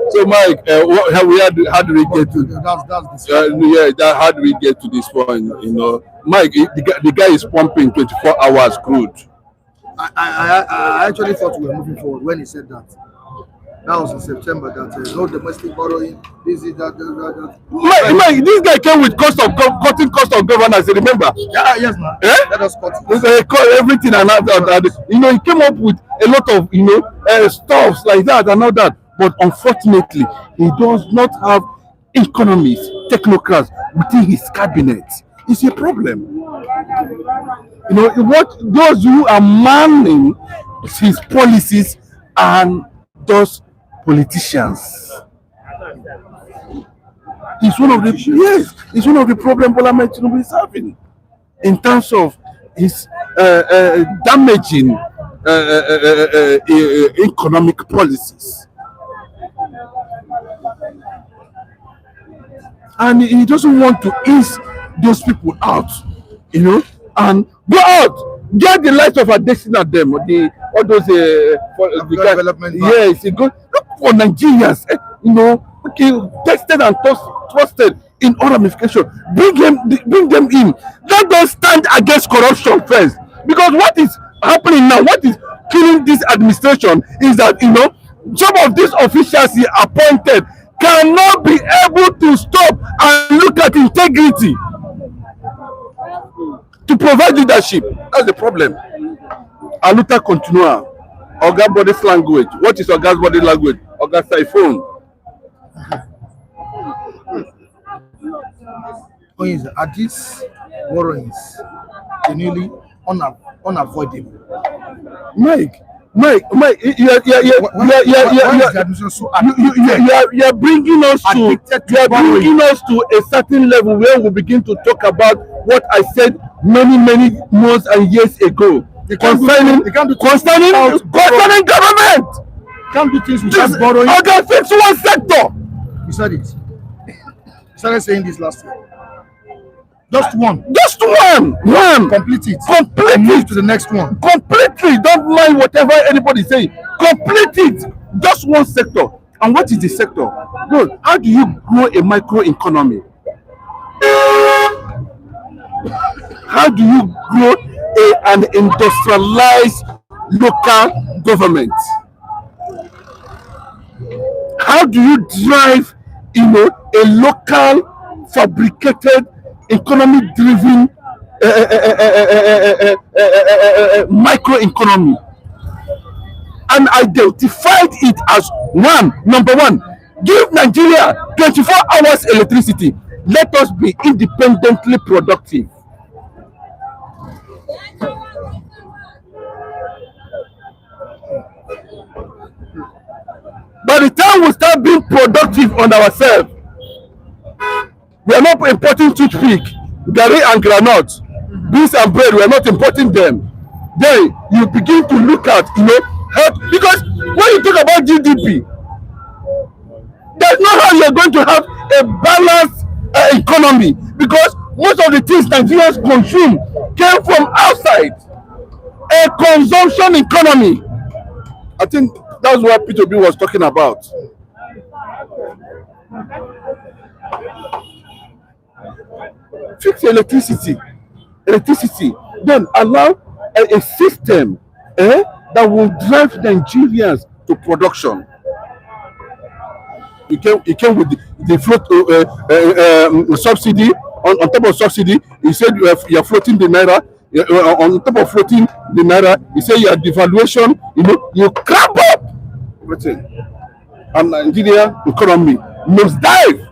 So Mike, how do we get to? How do we get to this point? You know, Mike, the guy is pumping 24 hours crude. I actually thought we were moving forward when he said that. That was in September. That no domestic borrowing. This is that. Mike, this guy came with cutting cost of governance. Remember? Yeah, yes, man. Eh? Let us cut it. They cut everything and that. You know, he came up with a lot of stuffs like that and all that. But unfortunately, he does not have economists, technocrats within his cabinet. It's a problem. You know what? Those who are manning his policies and those politicians. It's one of the it's one of the problems Bola Ahmed Tinubu is having in terms of his damaging economic policies. And he doesn't want to ease those people out, you know, and go out, get the light of a destiny at them, all those development. Yes, look for Nigerians, you know, okay, tested and trusted in all ramifications. Bring them in. Let them stand against corruption first, because what is happening now, what is killing this administration is that, you know, some of these officials he appointed cannot be able to stop and look at integrity to provide leadership. That's the problem. Aluta continua. Oga body's language. What is Oga's body language? Oga typhoon. Are these borrowings genuinely unavoidable? Mike, you are bringing us to a certain level where we begin to talk about what I said many months and years ago concerning government. Can't do things without borrowing. I can fix one sector. You said it. You started saying this last year. Just one. Complete it. Move to the next one. Completely. Don't mind whatever anybody is saying. Complete it. Just one sector. And what is the sector? Good. How do you grow a micro economy? How do you grow an industrialized local government? How do you drive, you know, a local fabricated economy driven micro economy, and identified it as number one, give Nigeria 24 hours electricity. Let us be independently productive. By the time we start being productive on ourselves, we are not importing toothpick, garri and groundnut. beans and bread, we are not importing them. Then you begin to look at, health, because when you talk about GDP, there's no how you're going to have a balanced economy, because most of the things Nigerians consume came from outside. A consumption economy. I think that's what Peter Obi was talking about. Fix electricity. Then allow a system that will drive Nigerians to production. It came with the float subsidy. On top of subsidy, he said you are floating the naira. On top of floating the naira, he said your devaluation. You crap up everything, and Nigeria economy must dive.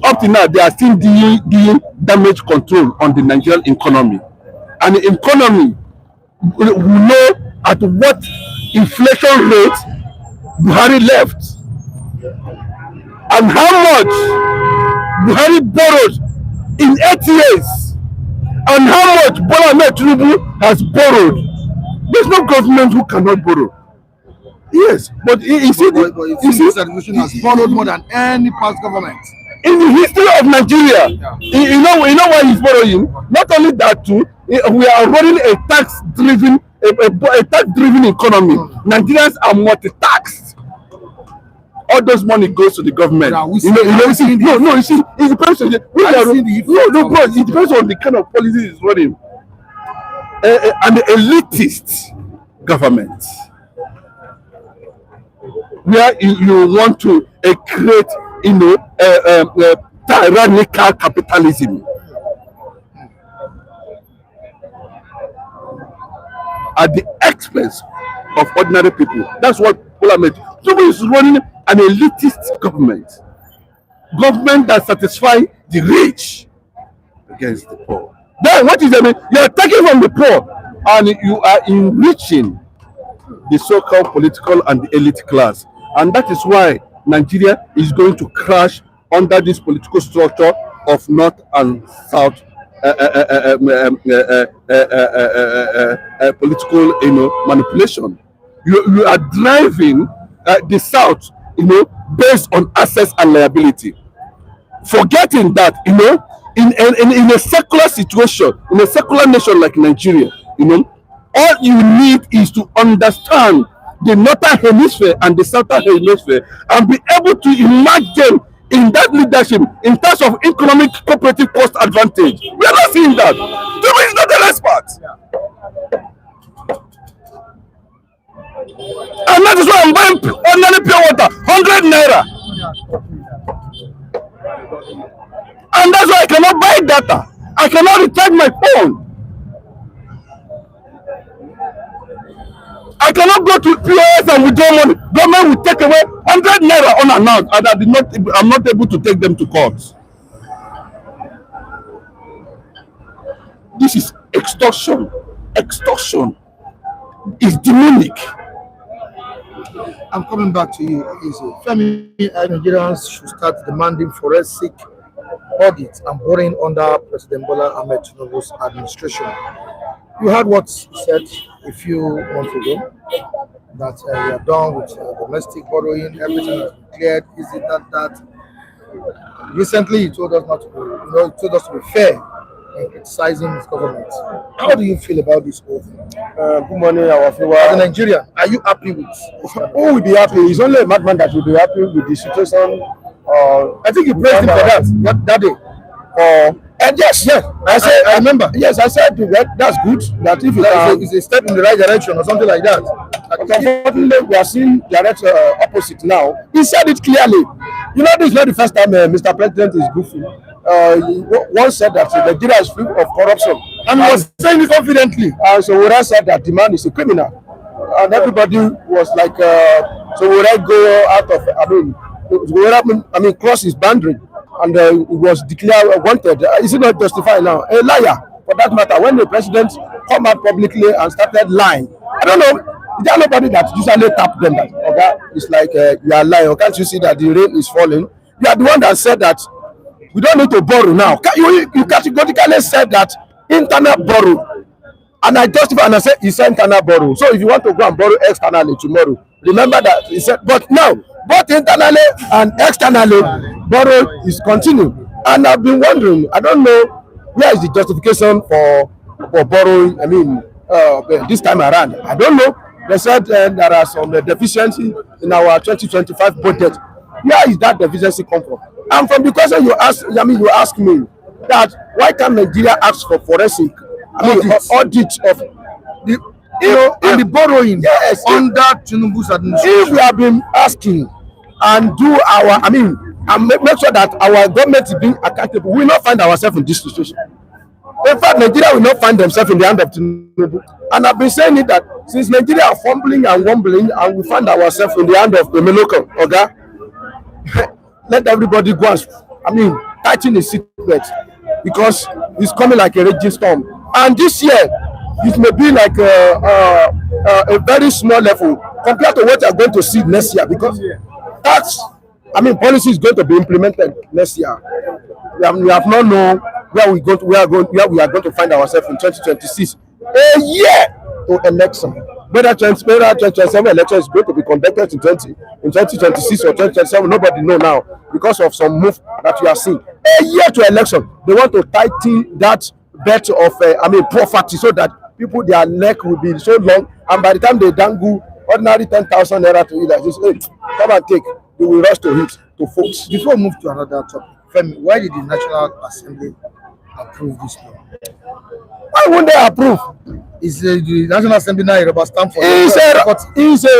Up to now, they are still doing damage control on the Nigerian economy, and the economy we know at what inflation rate Buhari left, and how much Buhari borrowed in 8 years, and how much Bola Ahmed Tinubu has borrowed. There's no government who cannot borrow. Yes, but you see, this administration has borrowed more than any past government in the history of Nigeria. Yeah. You know why he's borrowing. Not only that, too, we are running a tax-driven economy. Nigerians are multi-taxed. All those money goes to the government. It depends on it depends on the kind of policy it's running. And the elitist government, where you want to create, tyrannical capitalism at the expense of ordinary people. That's what Bola Ahmed Tinubu is running, an elitist government that satisfies the rich against the poor. Then what is it? You are taking from the poor and you are enriching the so-called political and the elite class, and that is why Nigeria is going to crash under this political structure of North and South political manipulation. You are driving the South based on assets and liability, forgetting that in a secular situation, in a secular nation like Nigeria, all you need is to understand the northern hemisphere and the southern hemisphere and be able to imagine in that leadership in terms of economic cooperative cost advantage. We are not seeing that. Tinubu is not an expert. And that is why I'm buying ordinary pure water, 100 naira. And that's why I cannot buy data. I cannot recharge my phone. I cannot go to POS and withdraw money. Government will take away 100 naira unannounced, and I'm not able to take them to court. This is extortion. Extortion is demonic. I'm coming back to you. Femi, Nigerians should start demanding forensic audits and borrowing under President Bola Ahmed Tinubu's administration. You heard what he said a few months ago, that we are done with domestic borrowing, everything is cleared, is it that. Recently, he told us not to be, he told us to be fair in criticizing his government. How do you feel about this whole thing? Good morning, our viewers. As a Nigerian, are you happy with? Who will be happy? It's only a madman that will be happy with the situation. I think you praised him for that day. And yes, I remember. Yes, I said that's good. That if it's a step in the right direction or something like that. But unfortunately, we are seeing direct opposite now. He said it clearly. This is not the first time Mr. President is goofy. He once said that Nigeria is free of corruption, and he was saying it confidently. So Wura said that the man is a criminal, and everybody was like, so Wura go out of, cross his boundary. And it was declared wanted. Is it not justified now? A liar, for that matter. When the president come out publicly and started lying, I don't know. Is there nobody that usually tap them that? Okay, it's like you are lying. Can't you see that the rain is falling? You are the one that said that We don't need to borrow now. You categorically said that internal borrow, and I justify and I said it's internal borrow. So if you want to go and borrow externally tomorrow, remember that he said. But now, both internally and externally, borrow is continuing. And I've been wondering, I don't know where is the justification for borrowing. I mean, this time around, I don't know. They said there are some deficiency in our 2025 budget. Where is that deficiency come from? And from the question you ask, you ask me that why can't Nigeria ask for forensic, audit of the, and the borrowing under Tinubu's administration? If we have been asking and do our, and make sure that our government is being accountable, we will not find ourselves in this situation. In fact, Nigeria will not find themselves in the hand of Tinubu. And I've been saying it that since Nigeria are fumbling and wobbling, and we find ourselves in the hand of the Meloko, okay? Let everybody go and, tighten his seatbelt, because it's coming like a raging storm. And this year, it may be like a very small level compared to what you are going to see next year, because that's, policy is going to be implemented next year. We have not known where we are going to find ourselves in 2026, a year to election. Whether 2027 election is going to be conducted in 2026 or 2027, nobody knows now, because of some move that we are seeing. A year to election, they want to tighten that bet of poverty, so that people, their neck will be so long, and by the time they dangle ordinary 10,000 naira to you, like this, hey, come and take, they will rush to it to folks. Before we move to another topic, Femi, why did the National Assembly approve this law? Why won't they approve? Is the National Assembly now a rubber stamp for It's a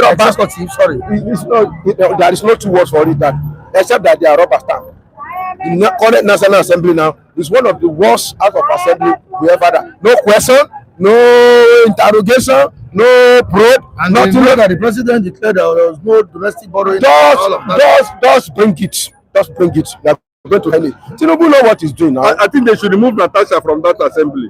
rubber stamp? Sorry. There is no two words for it, that except that they are rubber stamp. The current National Assembly now is one of the worst House of Assembly we ever had. No question, no interrogation, no probe, and nothing. You know that the president declared that there was no domestic borrowing. Just bring it. Just bring it. We are going to end it. Tinubu know what he's doing now. I think they should remove Natasha from that assembly.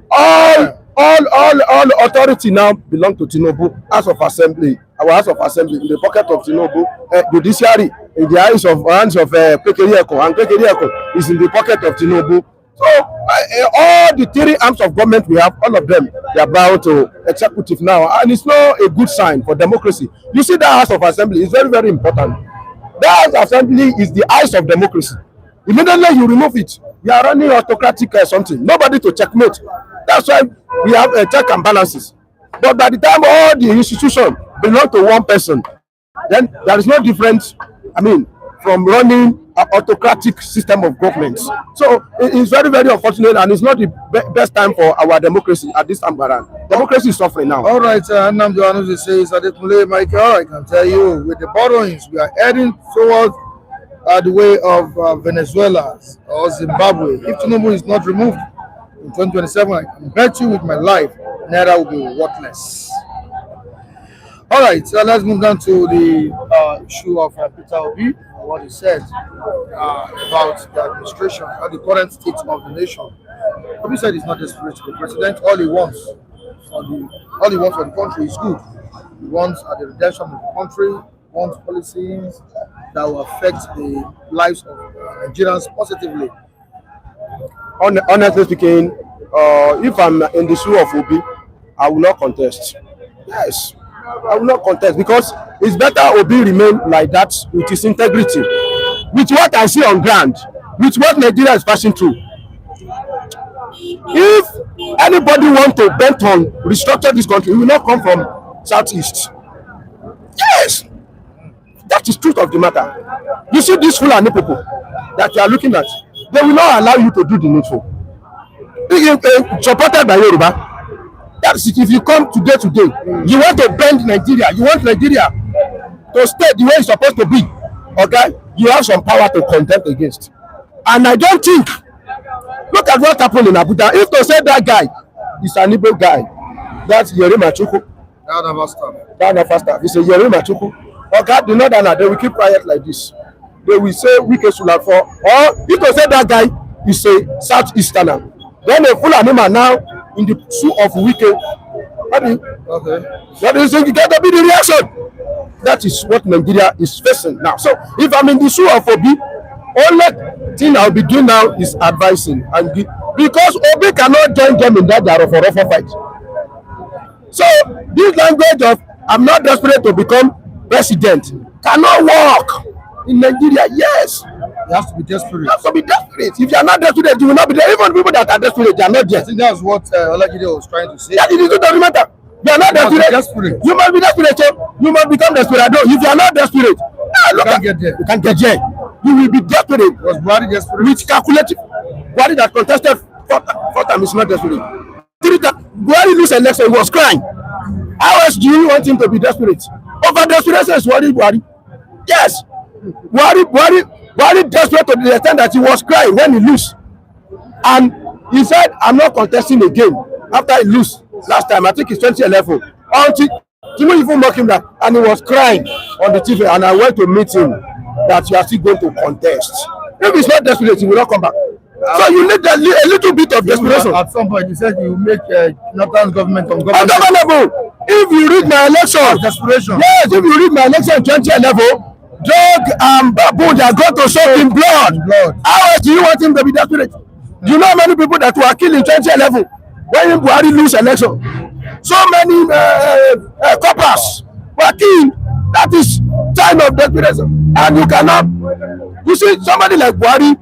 All authority now belong to Tinubu. House of Assembly, our House of Assembly, in the pocket of Tinubu. Judiciary in the hands of Pekerieko, and Pekerieko is in the pocket of Tinubu. So all the three arms of government we have, all of them, they are bound to executive now, and it's not a good sign for democracy. You see, that House of Assembly is very, very important. That House of Assembly is the eyes of democracy. Immediately you remove it, you are running autocratic something. Nobody to checkmate. That's why we have check and balances. But by the time all the institutions belong to one person, then there is no difference, from running an autocratic system of government. So it's very, very unfortunate, and it's not the best time for our democracy at this time around. Democracy is suffering now. All right, Nnamdi Anuzi says, Adekunle Michael, I can tell you, with the borrowings, we are heading towards the way of Venezuela or Zimbabwe. If Tinubu is not removed in 2027, I can bet you with my life, Naira will be worthless. All right, so let's move down to the issue of Peter Obi, what he said about the administration and the current state of the nation. Obi said he's not desperate to be president. All he wants for the country is good. He wants the redemption of the country. He wants policies that will affect the lives of Nigerians positively. Honestly speaking, if I'm in the shoe of Obi, I will not contest. Yes, I will not contest, because it's better Obi remain like that with his integrity, with what I see on ground, with what Nigeria is passing through. If anybody want to bent on restructure this country, it will not come from Southeast. Yes, that is truth of the matter. You see these Fulani people that you are looking at, they will not allow you to do the needful. Supported by Yoruba. That's it. If you come today, you want to bend Nigeria, you want Nigeria to stay the way it's supposed to be, okay? You have some power to contend against. And I don't think, look at what happened in Abuja. If to say that guy is an Igbo guy, that's Yerima Chukwu. That never stop. It's a Yerima Chukwu. Okay, the northerner, they will keep quiet like this. They will say Wike Sulafo. Or if to say that guy is a Southeasterner, then a Fulani man now in the shoe of Wike. Okay. That is going to be the reaction. That is what Nigeria is facing now. So if I'm in the shoe of Obi, Only thing I'll be doing now is advising and because Obi cannot join them in that rough fight. So this language of I'm not desperate to become president cannot work in Nigeria. Yes, You have to be desperate. you have to be desperate. If you are not desperate, you will not be there. Even people that are desperate, they are not there. I think that's what Olajide was trying to say. That is it doesn't matter. You are not You must be desperate. desperate. You must be desperate. So you must become desperate. If you are not desperate, You can't get there. you can get there. You will be desperate. Was Buhari desperate? With calculative. Buhari that contested four times is not desperate. Buhari lose election, he was crying. How else do you want him to be desperate? Over desperation is Buhari. Yes. Buhari desperate to the extent that he was crying when he lose. And he said, I'm not contesting again after he lose last time. I think it's 2011. Until Tinubu even mock him that, and he was crying on the TV. And I went to meet him that you are still going to contest. If he's not desperate, he will not come back. So you need a little bit of desperation. At some point, you said you make Northern government ungovernable. Ungovernable. If you read my election, Desperation. yes, if you read my election in 2011, drug and baboon that got to soak in blood. How else do you want him to be desperate? Do you know how many people that were killed in 2011 when Buhari lose election? So many coppers were killed. That is time of desperation. And you cannot, you see, somebody like Buhari,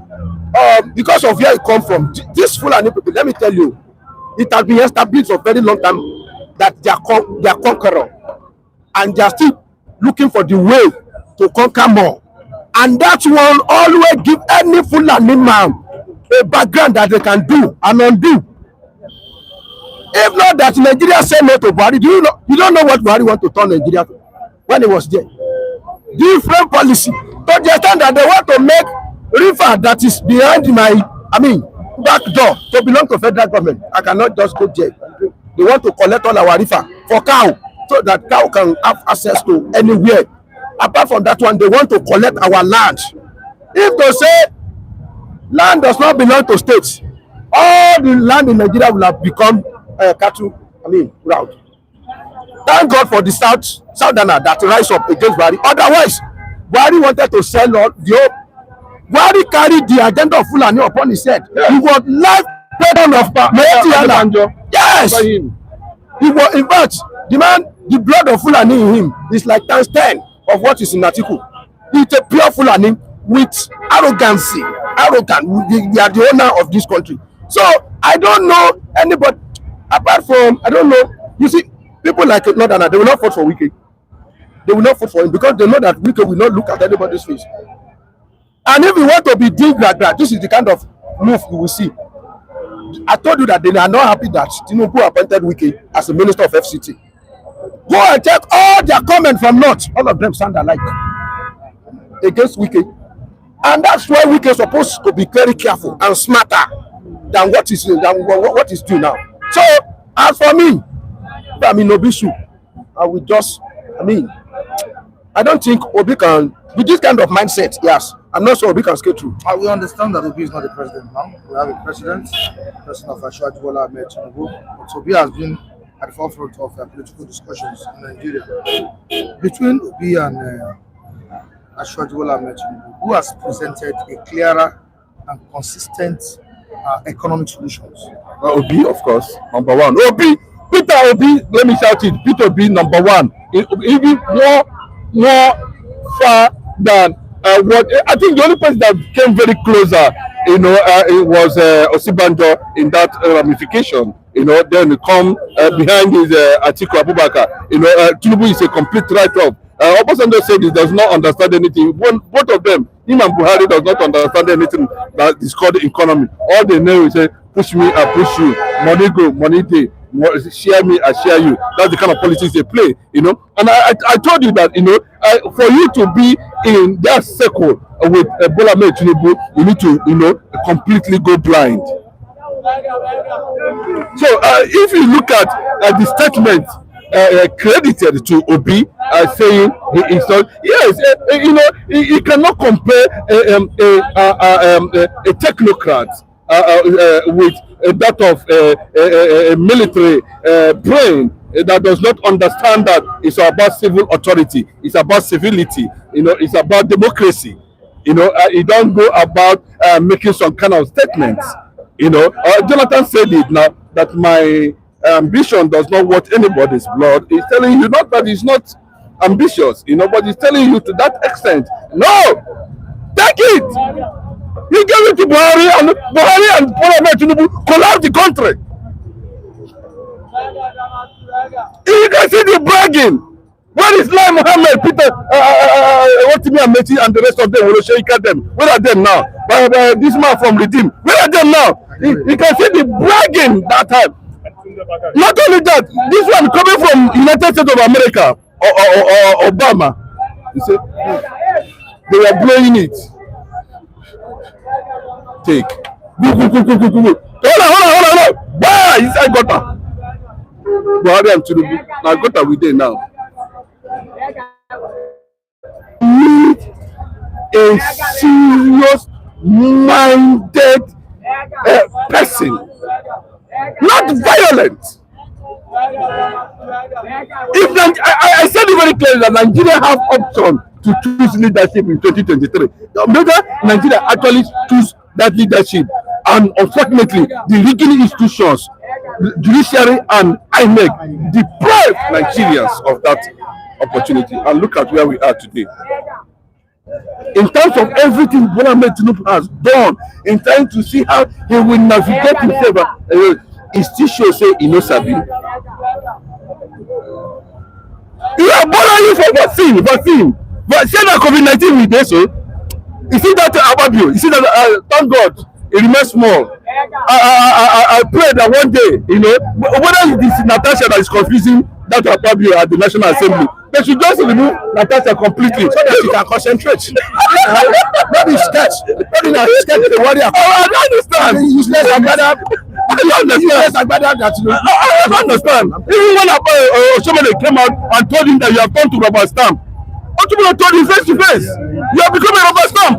because of where he come from, this Fulani people, let me tell you, it has been established for a very long time that they are conqueror, and they are still looking for the way to conquer more. And that one always give any Fulani man a background that they can do and undo. If not that Nigeria say no to Buhari, you don't know what Buhari want to turn Nigeria to when he was there. Different policy. To the extent that they want to make river that is behind back door to belong to federal government. I cannot just go there. They want to collect all our river for cow so that cow can have access to anywhere. Apart from that one, they want to collect our land. If they say land does not belong to states, all the land in Nigeria will have become cattle, route. Thank God for the Southerner that rise up against Buhari. Otherwise, Buhari wanted to sell all the whole. Buhari carried the agenda of Fulani upon his head. Yeah. He was life president of Meti. Yes. He was, in fact, the blood of Fulani in him is like times 10 of what is in Atiku. He's a pure Fulani with arrogancy. Arrogant. We are the owner of this country. So I don't know anybody apart from, I don't know. You see, people like Northerner, they will not vote for Wike. They will not vote for him because they know that Wike will not look at anybody's face. And if you want to be doing like that, this is the kind of move you will see. I told you that they are not happy that Tinubu appointed Wike as a minister of FCT. Go and check all their comments from North. All of them sound alike against Wike. And that's why Wike is supposed to be very careful and smarter than what is due now. So, as for me, Obi shoe, I will just, I don't think Obi can, with this kind of mindset, yes, I'm not sure Obi can skate through. We understand that Obi is not the president now. We have a president of President Bola Ahmed Tinubu. But Obi has been at the forefront of political discussions in Nigeria. Between Obi and President Bola Ahmed Tinubu, who has presented a clearer and consistent economic solutions? Obi, of course, number one. Peter Obi, let me shout it. Peter Obi, number one. Even more far than what I think the only person that came very closer, it was Osibanjo in that ramification. Then we come behind his Atiku Abubakar. Tinubu is a complete write-off. Obasanjo said he does not understand anything. Both of them, him and Buhari, does not understand anything that is called the economy. All they know is say, push me, I push you. Money go, money day. Share me, I share you. That's the kind of politics they play, And I told you that, for you to be in that circle with Bola Ahmed Tinubu, you need to, completely go blind. So if you look at the statement credited to Obi, saying he installed, yes, he cannot compare a technocrat with that of a military brain that does not understand that it's about civil authority, it's about civility, it's about democracy. he don't go about making some kind of statements. Jonathan said it now that my ambition does not want anybody's blood. He's telling you not that he's not ambitious, but he's telling you to that extent. No, take it. You gave it to Buhari and Bola Ahmed Tinubu collapsed the country. You can see the bragging. Where is Lai Mohammed, Peter Obi, and the rest of them? Where are them now? This man from Redeem, where are them now? You can see the bragging that time. Not only that, this one coming from United States of America or Obama. You see, they were blowing it. Take. Hold on. Bah! Inside gutter. Buhari and Tinubu. Now gutter we dey now. Need a serious minded person, not violent. If I said it very clearly that Nigeria have option to choose leadership in 2023. Nigeria actually choose that leadership, and unfortunately, the regional institutions, judiciary and INEC, deprive Nigerians of that opportunity. And look at where we are today. In terms of everything Bola Ahmed Tinubu has done, in trying to see how he will navigate himself, he still shows say he knows Sabi. You are borrowing for vaccine. But say that COVID-19 will be so. You see that Abuja? You see that? Thank God, it remains small. I pray that one day, whether it is Natasha that is confusing that Abuja at the National Assembly, they should just remove Natasha completely so that she can concentrate. Maybe sketch. Maybe not sketch the warrior. I don't understand. Useless Agbada. I don't understand. Even when somebody came out and told him that you have come to rubber stamp, Otumala told him face to face, you have become a rubber stamp.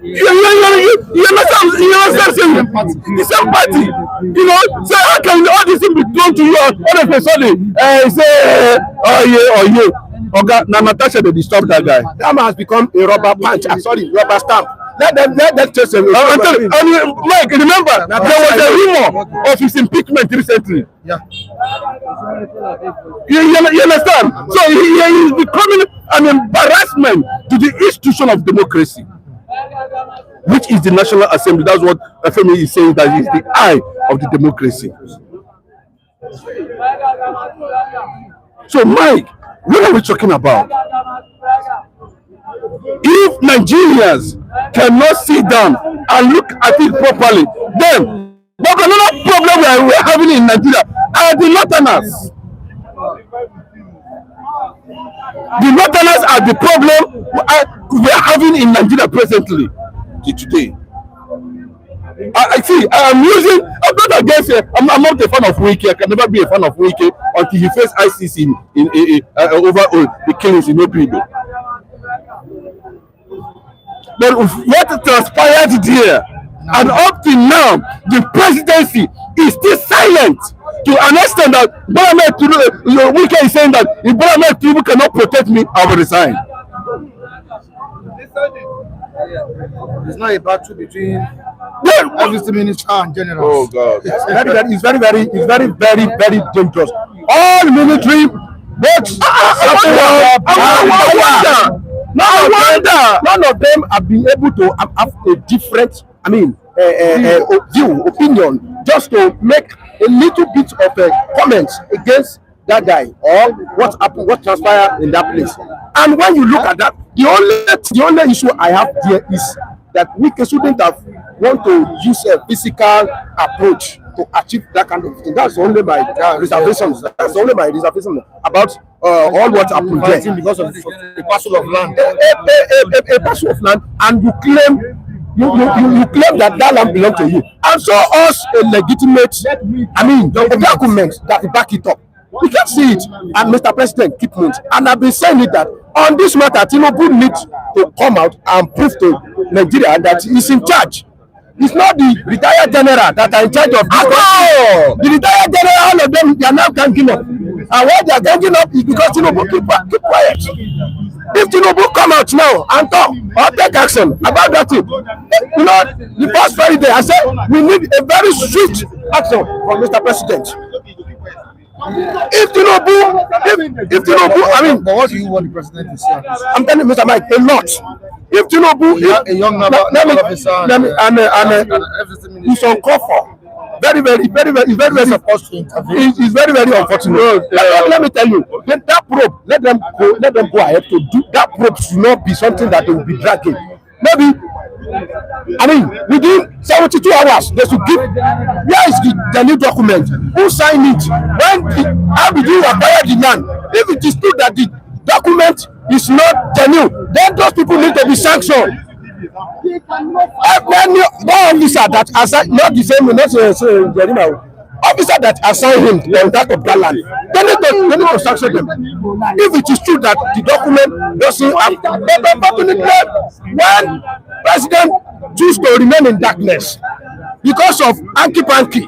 You understand? The same party. So how can all this thing be done to you all of a sudden? Say, oh yeah. Okay, now Natasha, they disturb that guy. That man has become a rubber punch. Rubber stamp. Let them chase him. Mike, remember, there was a rumor of his impeachment recently. Yeah. You understand? So he is becoming an embarrassment to the institution of democracy, which is the National Assembly. That's what FME is saying, that is the eye of the democracy. So, Mike, what are we talking about? If Nigerians cannot sit down and look at it properly, then but another problem we are having in Nigeria are the northerners. The northerners are the problem we are having in Nigeria presently, today. I see. I'm not against it. I'm not a fan of Wike. I can never be a fan of Wike until he faces ICC over the killings in Obido. But what transpired there, and up till now, the presidency is still silent to an extent that Bola Ahmed Tinubu, Wike is saying that if Bola Ahmed Tinubu cannot protect me, I will resign. It's not a battle between every minister and general. Oh God! It's very dangerous. All military, both none of them have been able to have a different, opinion, just to make a little bit of a comment against that guy or what happened, what transpired in that place. And when you look at that, the only issue I have there is that we shouldn't have want to use a physical approach to achieve that kind of thing. That's only my reservations. That's only my reservation about all what happened there. Because of a parcel of land. A parcel of land, and you claim that land belongs to you, and show us a legitimate, document that back it up. We can't see it, and Mr. President keep mute. And I've been saying it that on this matter, Tinubu needs to come out and prove to Nigeria that he's in charge. It's not the retired general that are in charge of this. The retired general, all of them, they are now thanking us. And why they are ganging up is because Tinubu keep quiet. If Tinubu come out now and talk or take action about that thing, you know, the past very day I said we need a very swift action from Mr. President. If Tinubu, I mean, but what do you want the president to say? I'm telling Mr. Mike a lot. If Tinubu, A young number officer, he's uncalled for. Very, supposed to intervene. It's very unfortunate. Let me tell you, that probe, let them go ahead to do that. Probe should not be something that they will be dragging. Maybe, I mean, within 72 hours, they should give. Where is the new document? Who signed it? How did you acquire the land? If it is true that the document is not genuine, then those people need to be sanctioned. Every officer that assigned, not the same, not officer that assigned him on that of that land, they need to sanction them. If it is true that the document doesn't have, when president choose to remain in darkness because of hanky-panky,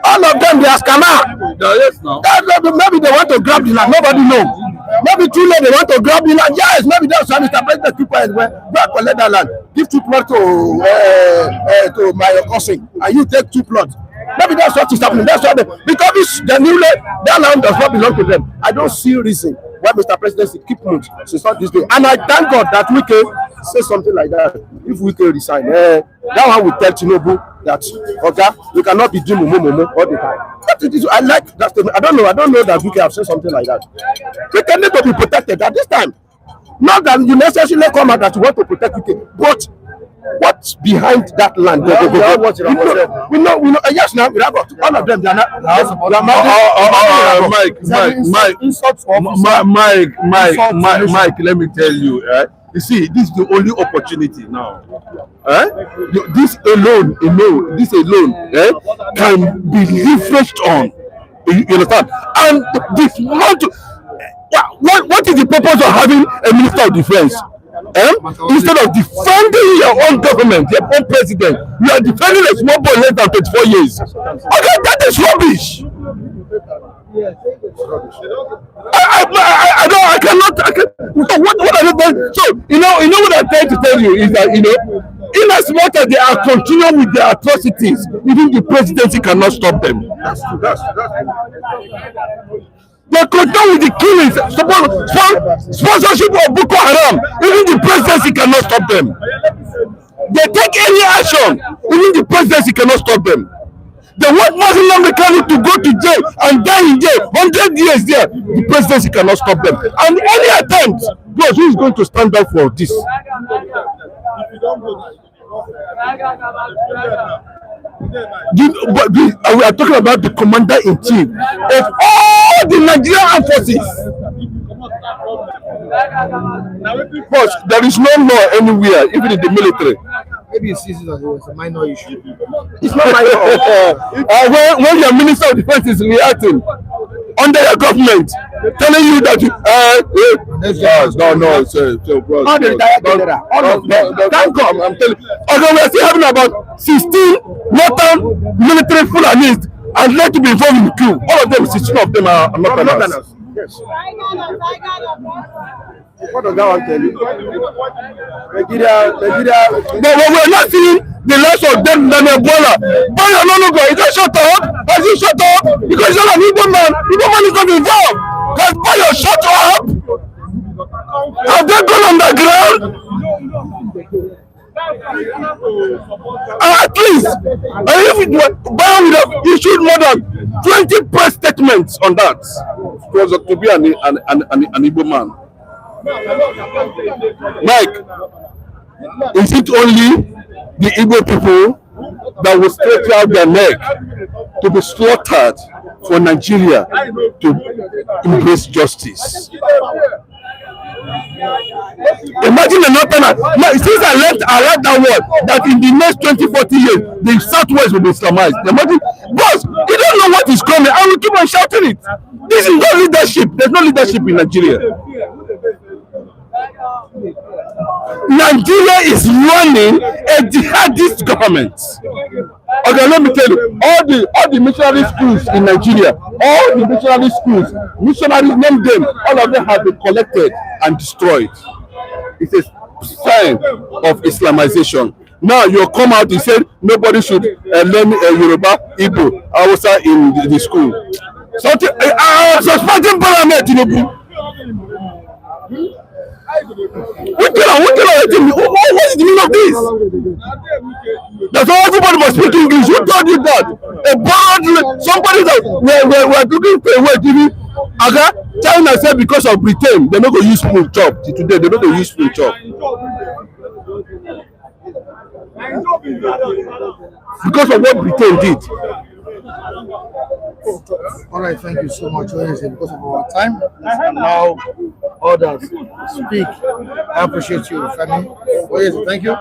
all of them they are scammer. Maybe they want to grab the land, nobody knows. Maybe too late they want to grab the land. Yes, maybe that's why Mr. President keep quiet. Go and collect that land. Give 2 plots to my cousin, and you take 2 plots. Maybe that's what is happening. That's why because that land does not belong to them. I don't see reason why Mr. President should keep mute since not this day. And I thank God that Wike say something like that. If Wike resign, that one will tell Tinubu that we cannot be doing momo all the time. I like that statement. I don't know that Wike have said something like that. We need to be protected at this time. Not that you necessarily come out that you want to protect Wike, but what's behind that land? We know. Yes, now we have got all of them. They are not. Mike. Let me tell you. You see, this is the only opportunity now. This alone, can be leveraged on. You understand? And this what is the purpose of having a minister of defense? Instead of defending your own government, your own president, you are defending a small boy less than 24 years. Okay, that is rubbish. I cannot. What are they doing? So, you know what I'm trying to tell you is that, in as much as they are continuing with their atrocities, even the presidency cannot stop them. They continue with the killings, sponsorship of Boko Haram. Even the presidency cannot stop them. They take any action, even the presidency cannot stop them. They want Muslim mechanic to go to jail and die in jail 100 years there. The presidency cannot stop them. And any attempt, God, who is going to stand up for this? We are talking about the commander-in-chief of all the Nigerian armed forces. But there is no law anywhere, even in the military. Maybe it's a minor issue. It's not minor. When your minister of defense is reacting under your government, telling you that thank God, I'm telling you. Although we are still having about 16 northern military Fulanis and let to be involved in the coup. All of them, 16 of them are northerners. Yes. What does that one tell you? Nigeria. But we're not seeing the last of them than Bola. Bola no longer. He just shut up. Has he shut up? Because he's not an Igbo man. Igbo man is not involved. Has Bola shut up? Have they gone underground? At least, if Bola would have issued more than 20 press statements on that, it was to be an Igbo man. Mike, is it only the Igbo people that will stretch out their neck to be slaughtered for Nigeria to embrace justice? Imagine the northern. Since I left that word that in the next 20-40 years the southwest will be Islamized. Imagine, boss, you don't know what is coming. I will keep on shouting it. This is not leadership. There's no leadership in Nigeria. Nigeria is running a jihadist government. Okay, let me tell you, all the missionary schools in Nigeria, all the missionary schools, missionaries name them, all of them have been collected and destroyed. It's a sign of Islamization. Now you come out, you said nobody should learn Yoruba, Igbo, Hausa in the school. Something, suspecting Bola Ahmed Tinubu. What is the meaning of this? That's why everybody must speak English. Who told you that? A borrowed somebody that we're looking for a way giving. Okay, China said because of Britain, they're not going to use food chop. Today, they're not going to use food chop. Because of what Britain did. All right, thank you so much. Because of our time, let's allow others speak. I appreciate you, Femi. Thank you.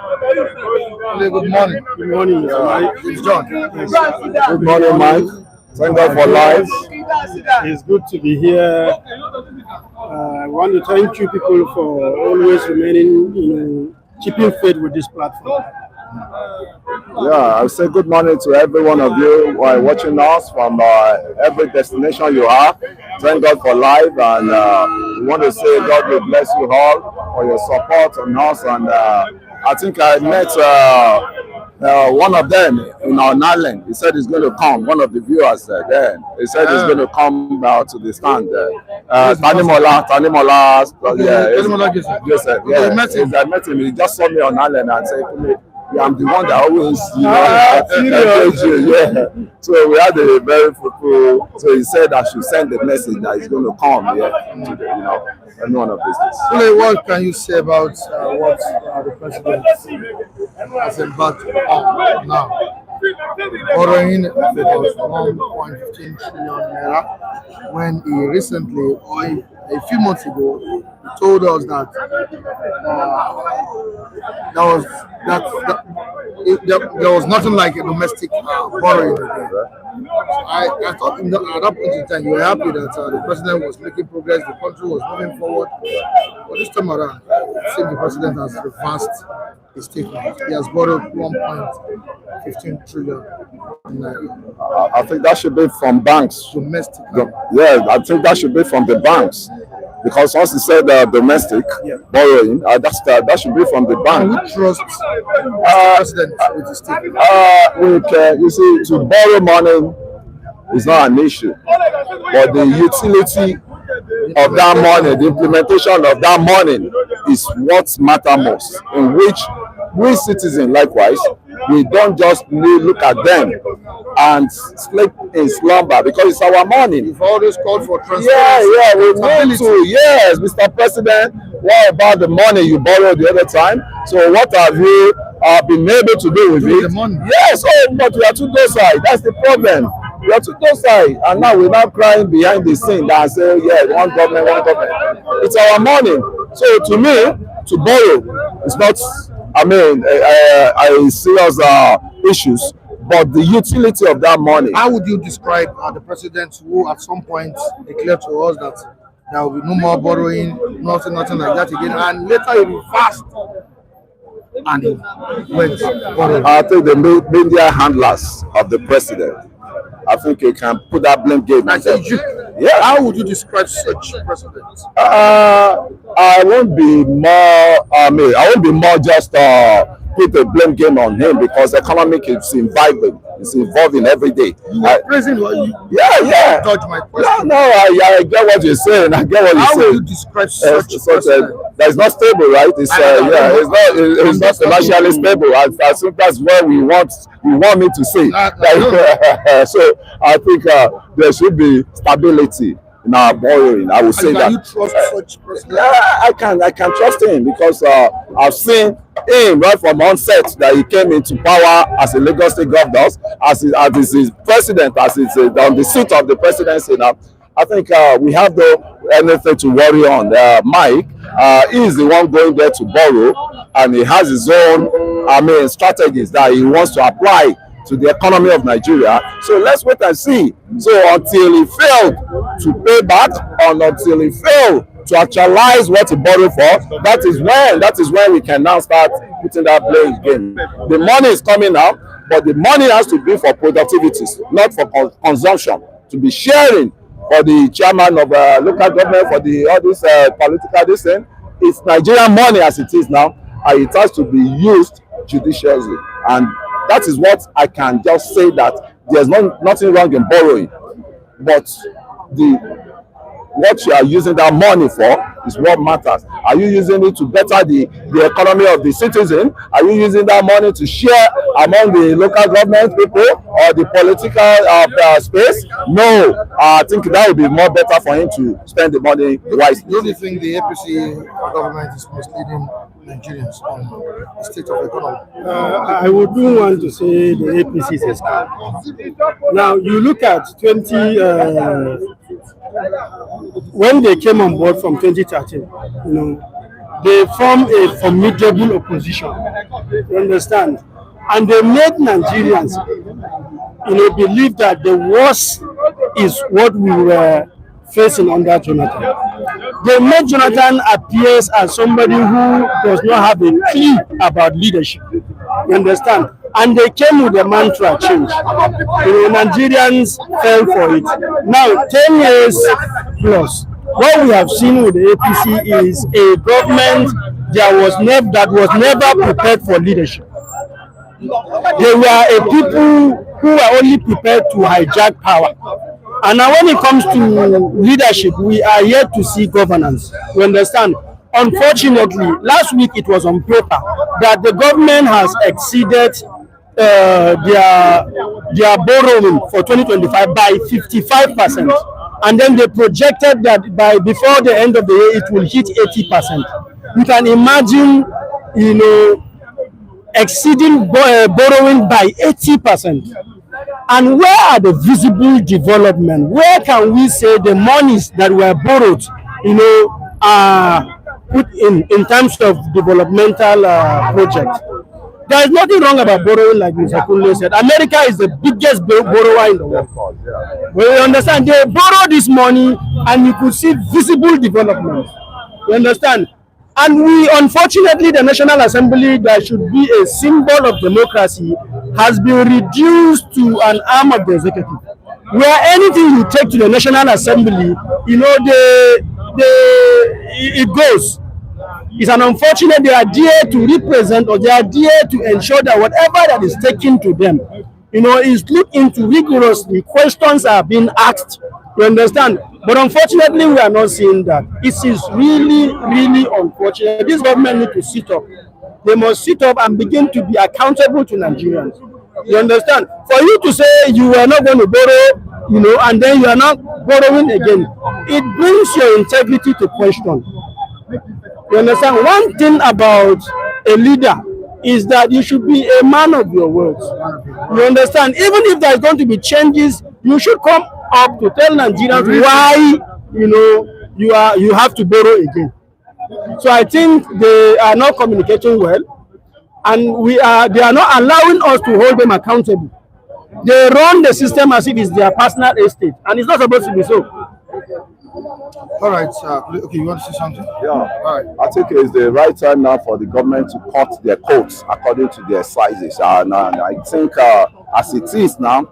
Good morning. Good morning, Mr. Mike. It's John. Good morning, Mike. Thank God for life. It's good to be here. I want to thank you people for always remaining, keeping faith with this platform. Yeah, I say good morning to every one of you who are watching us from every destination you are. Thank God for life, and we want to say God will bless you all for your support on us. And I think I met one of them in our island. He said he's going to come. One of the viewers there. He said he's going to come to the stand. Tanimola, Joseph. Yeah, I met him. He just saw me on island and said to me, yeah, I'm the one that always, encourage you. Yeah. So we had a very fruitful. So he said I should send the message that he's going to come here to any one of these days. What can you say about what the president has embarked on now? Borrowing about 1.15 trillion naira, when he recently, or a few months ago, he told us that there was nothing like a domestic borrowing again. I thought at that point in time you were happy that the president was making progress, the country was moving forward. But this time around, it seems the president has reversed his statement. He has borrowed 1.15 trillion. I think that should be from banks. Domestic. Yeah, I think that should be from the banks. Because once he said domestic borrowing, that should be from the bank. Can we trust the president with his statement? You see, to borrow money is not an issue, but the utility of that money, the implementation of that money is what matters most, in which we citizens likewise, we don't just look at them and sleep in slumber because it's our money. You've always called for transparency. Yeah, we need to. Yes, Mr. President, what about the money you borrowed the other time? So what have you been able to do with it? The money. Yes, but we are too docile. That's the problem. We are too docile, and now we're now crying behind the scene that say, yeah, one government. It's our money. So to me, to borrow is not, a serious issues, but the utility of that money. How would you describe the president who at some point declared to us that there will be no more borrowing, nothing like that again, and later he reversed and he went borrowing? I think the media handlers of the president, I think you can put that blame game on them. Yeah. How would you describe such president? I won't be more just put a blame game on him because economic is evolving every day. You are praising what you dodge my question. No, I get what you're saying. I get what you're saying. How would you describe such president? That is not stable, right? It's not financially stable. I think that's what you want me to say. So I think there should be stability in our borrowing. I would say that. Can you trust such president? Yeah, I can trust him because I've seen him right from onset that he came into power as a Lagos State governor, as his president, as he's on the seat of the presidency now. I think we have no anything to worry on. Mike, he is the one going there to borrow, and he has his own, strategies that he wants to apply to the economy of Nigeria. So let's wait and see. So until he failed to pay back, and until he failed to actualize what he borrowed for, that is when we can now start putting that blame game. The money is coming out. but the money has to be for productivities, not for consumption. To be sharing for the chairman of local government, for the all this political this thing. It's Nigerian money as it is now, and it has to be used judiciously. And that is what I can just say, that there's nothing wrong in borrowing, but what you are using that money for is what matters. Are you using it to better the economy of the citizen? Are you using that money to share among the local government people or the political space? No, I think that would be more better for him to spend the money wisely. Do you think the APC government is misleading Nigerians on the state of economy? I would want to say the APC is a scam. Now, you look at when they came on board from 2013, they formed a formidable opposition. You understand? And they made Nigerians, believe that the worst is what we were facing under Jonathan. They made Jonathan appear as somebody who does not have a clue about leadership. You understand? And they came with the mantra change. Nigerians fell for it. Now, 10 years plus, what we have seen with the APC is a government that was never prepared for leadership. They were a people who were only prepared to hijack power. And now when it comes to leadership, we are yet to see governance. You understand? Unfortunately, last week it was on paper that the government has exceeded their borrowing for 2025 by 55%. And then they projected that before the end of the year, it will hit 80%. You can imagine, exceeding borrowing by 80%. And where are the visible development? Where can we say the monies that were borrowed, are put in terms of developmental projects? There is nothing wrong about borrowing, like Mr. Kunle said. America is the biggest borrower in the world. But you understand, they borrow this money and you could see visible development. You understand? And unfortunately, the National Assembly, that should be a symbol of democracy, has been reduced to an arm of the executive. Where anything you take to the National Assembly, it goes. It's an unfortunate, they are there to represent, or they are there to ensure that whatever that is taken to them, is looked into rigorously. Questions are being asked. You understand? But unfortunately, we are not seeing that. It is really, really unfortunate. This government needs to sit up. They must sit up and begin to be accountable to Nigerians. You understand? For you to say you are not going to borrow, and then you are not borrowing again, it brings your integrity to question. You understand? One thing about a leader is that you should be a man of your words. You understand? Even if there is going to be changes, you should come up to tell Nigerians why you have to borrow again. So I think they are not communicating well, and they are not allowing us to hold them accountable. They run the system as if it's their personal estate, and it's not supposed to be so. All right, okay, you want to say something? Yeah, all right. I think it's the right time now for the government to cut their coats according to their sizes. And I think as it is now,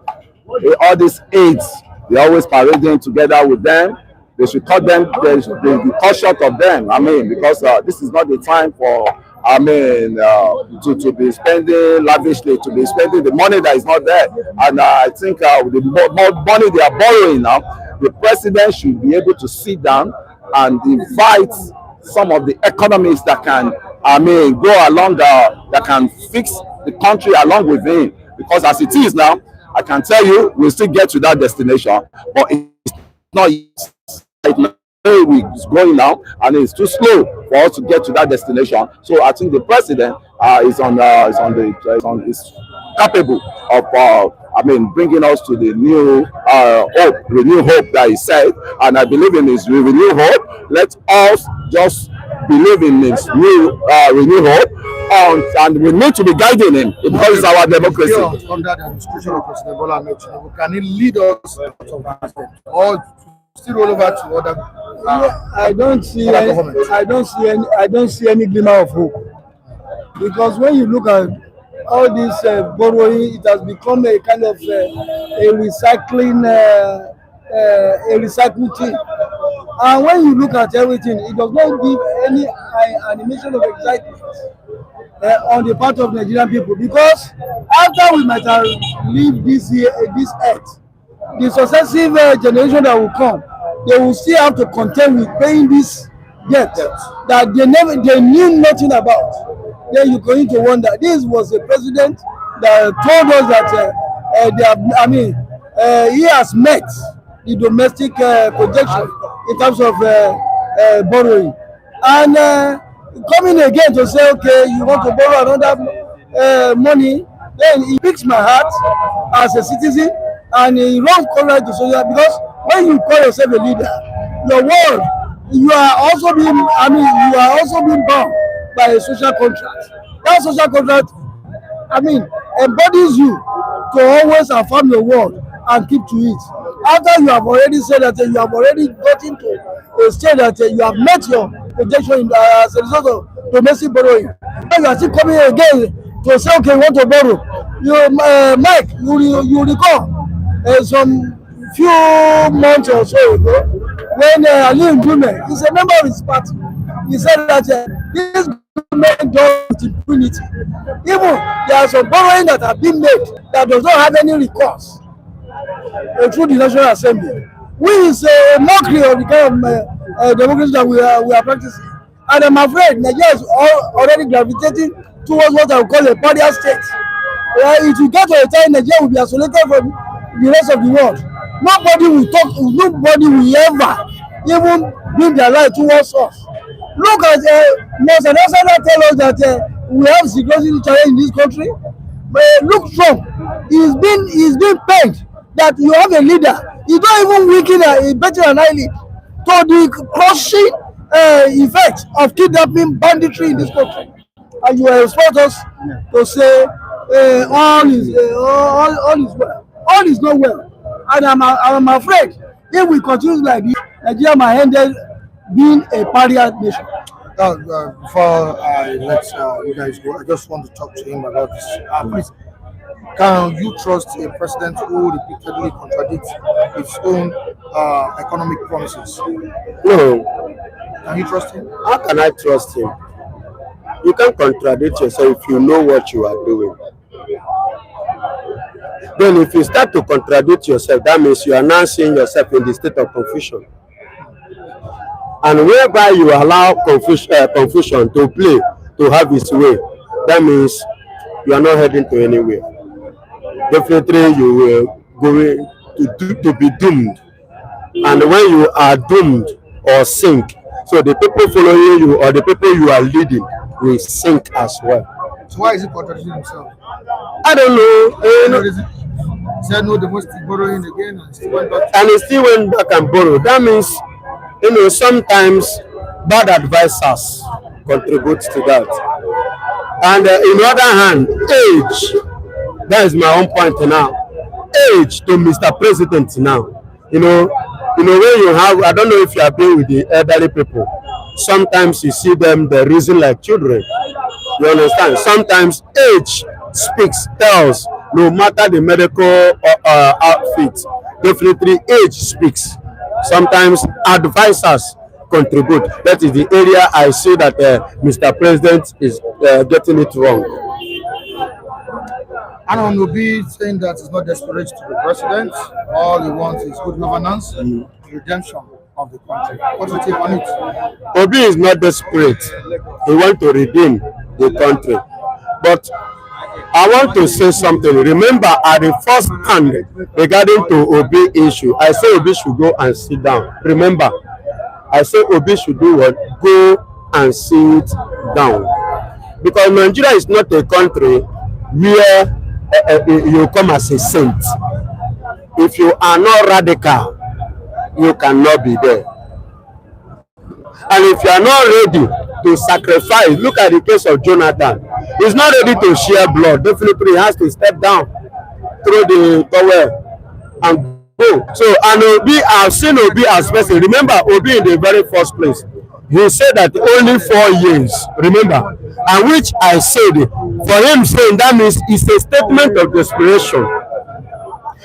all these aides, they always parading together with them. They should cut them, they cut short of them. I mean, because this is not the time for, to be spending lavishly, to be spending the money that is not there. And I think with the more money they are borrowing now, the president should be able to sit down and invite some of the economists that can, go along that can fix the country along with him. Because as it is now, I can tell you, we'll still get to that destination, but it's not it's going now, and it's too slow for us to get to that destination. So I think the president is capable of bringing us to the new renewed hope that he said, and I believe in his renewed hope. Let us just believe in his renewed hope, and we need to be guiding him because it's our democracy. Under the administration of President Bola Ahmed Tinubu, can he lead us or still roll over to other? I don't see any glimmer of hope, because when you look at all this borrowing, it has become a kind of a recycling thing. And when you look at everything, it does not give any animation of excitement on the part of Nigerian people, because after we might have leave this year, this earth, the successive generation that will come, they will still have to contend with paying this debt that they knew nothing about. Then you're going to wonder. This was a president that told us that he has met the domestic projection in terms of borrowing, and coming again to say, okay, you want to borrow another money, then it breaks my heart as a citizen, and it runs contrary to social, because when you call yourself a leader, your word, you are also being bound by a social contract. That social contract, embodies you to always affirm your word and keep to it. After you have already said that you have already got into a state that you have met your projection as a result of domestic borrowing, and you are still coming again to say, okay, you want to borrow. Mike, you recall some few months or so ago, when Ali Ndume is a member of his party, he said that this government does with impunity. Even there are some borrowing that have been made that does not have any recourse through the National Assembly, which is a mockery of the kind of democracy that we are practicing. And I'm afraid Nigeria is already gravitating towards what I would call a pariah state. It will get to a time Nigeria will be isolated from the rest of the world. Nobody will talk, nobody will ever even bring their life towards us. Look at Mr. Nasser tell us that we have security challenge in this country. But look, Trump, he's been pained that you have a leader. You don't even weaken a better an eyelid to the crushing effect of kidnapping, banditry in this country. And you expect us to say all is well. All is not well. And I'm afraid if we continue like this, Nigeria might end up being a pariah nation. Before I let you guys go, I just want to talk to him about this. Please, can you trust a president who repeatedly contradicts his own economic promises? No. Can you trust him? How can I trust him? You can't contradict yourself if you know what you are doing. Then if you start to contradict yourself, that means you are now seeing yourself in the state of confusion. And whereby you allow confusion to play, to have its way, that means you are not heading to anywhere. Definitely you will going to be doomed. And when you are doomed or sink, so the people following you or the people you are leading will sink as well. So why is he contradicting himself? I don't know. He said no domestic borrowing again and still went back. And he still went back and borrowed. That means, sometimes bad advisors contribute to that. And in the other hand, age, that is my own point now. Age to Mr. President now. When you have, I don't know if you have been with the elderly people, sometimes you see them, they reason like children. You understand? Sometimes age speaks, tells, no matter the medical outfit, definitely age speaks. Sometimes advisors contribute. That is the area I see that Mr. President is getting it wrong. Anon will be saying that it's not desperate to be president. All he wants is good governance, redemption of the country. What do you take on it? Obi is not desperate. He wants to redeem the country. But I want to say something. Remember, at the first hand regarding to Obi issue, I say Obi should go and sit down. Remember, I say Obi should do what? Go and sit down. Because Nigeria is not a country where you come as a saint. If you are not radical, you cannot be there. And if you are not ready to sacrifice, look at the case of Jonathan. He's not ready to share blood. Definitely he has to step down through the towel and go. So, and Obi, I've seen Obi as person. Remember, Obi in the very first place, he said that only 4 years. Remember, and which I said, for him saying that means it's a statement of desperation.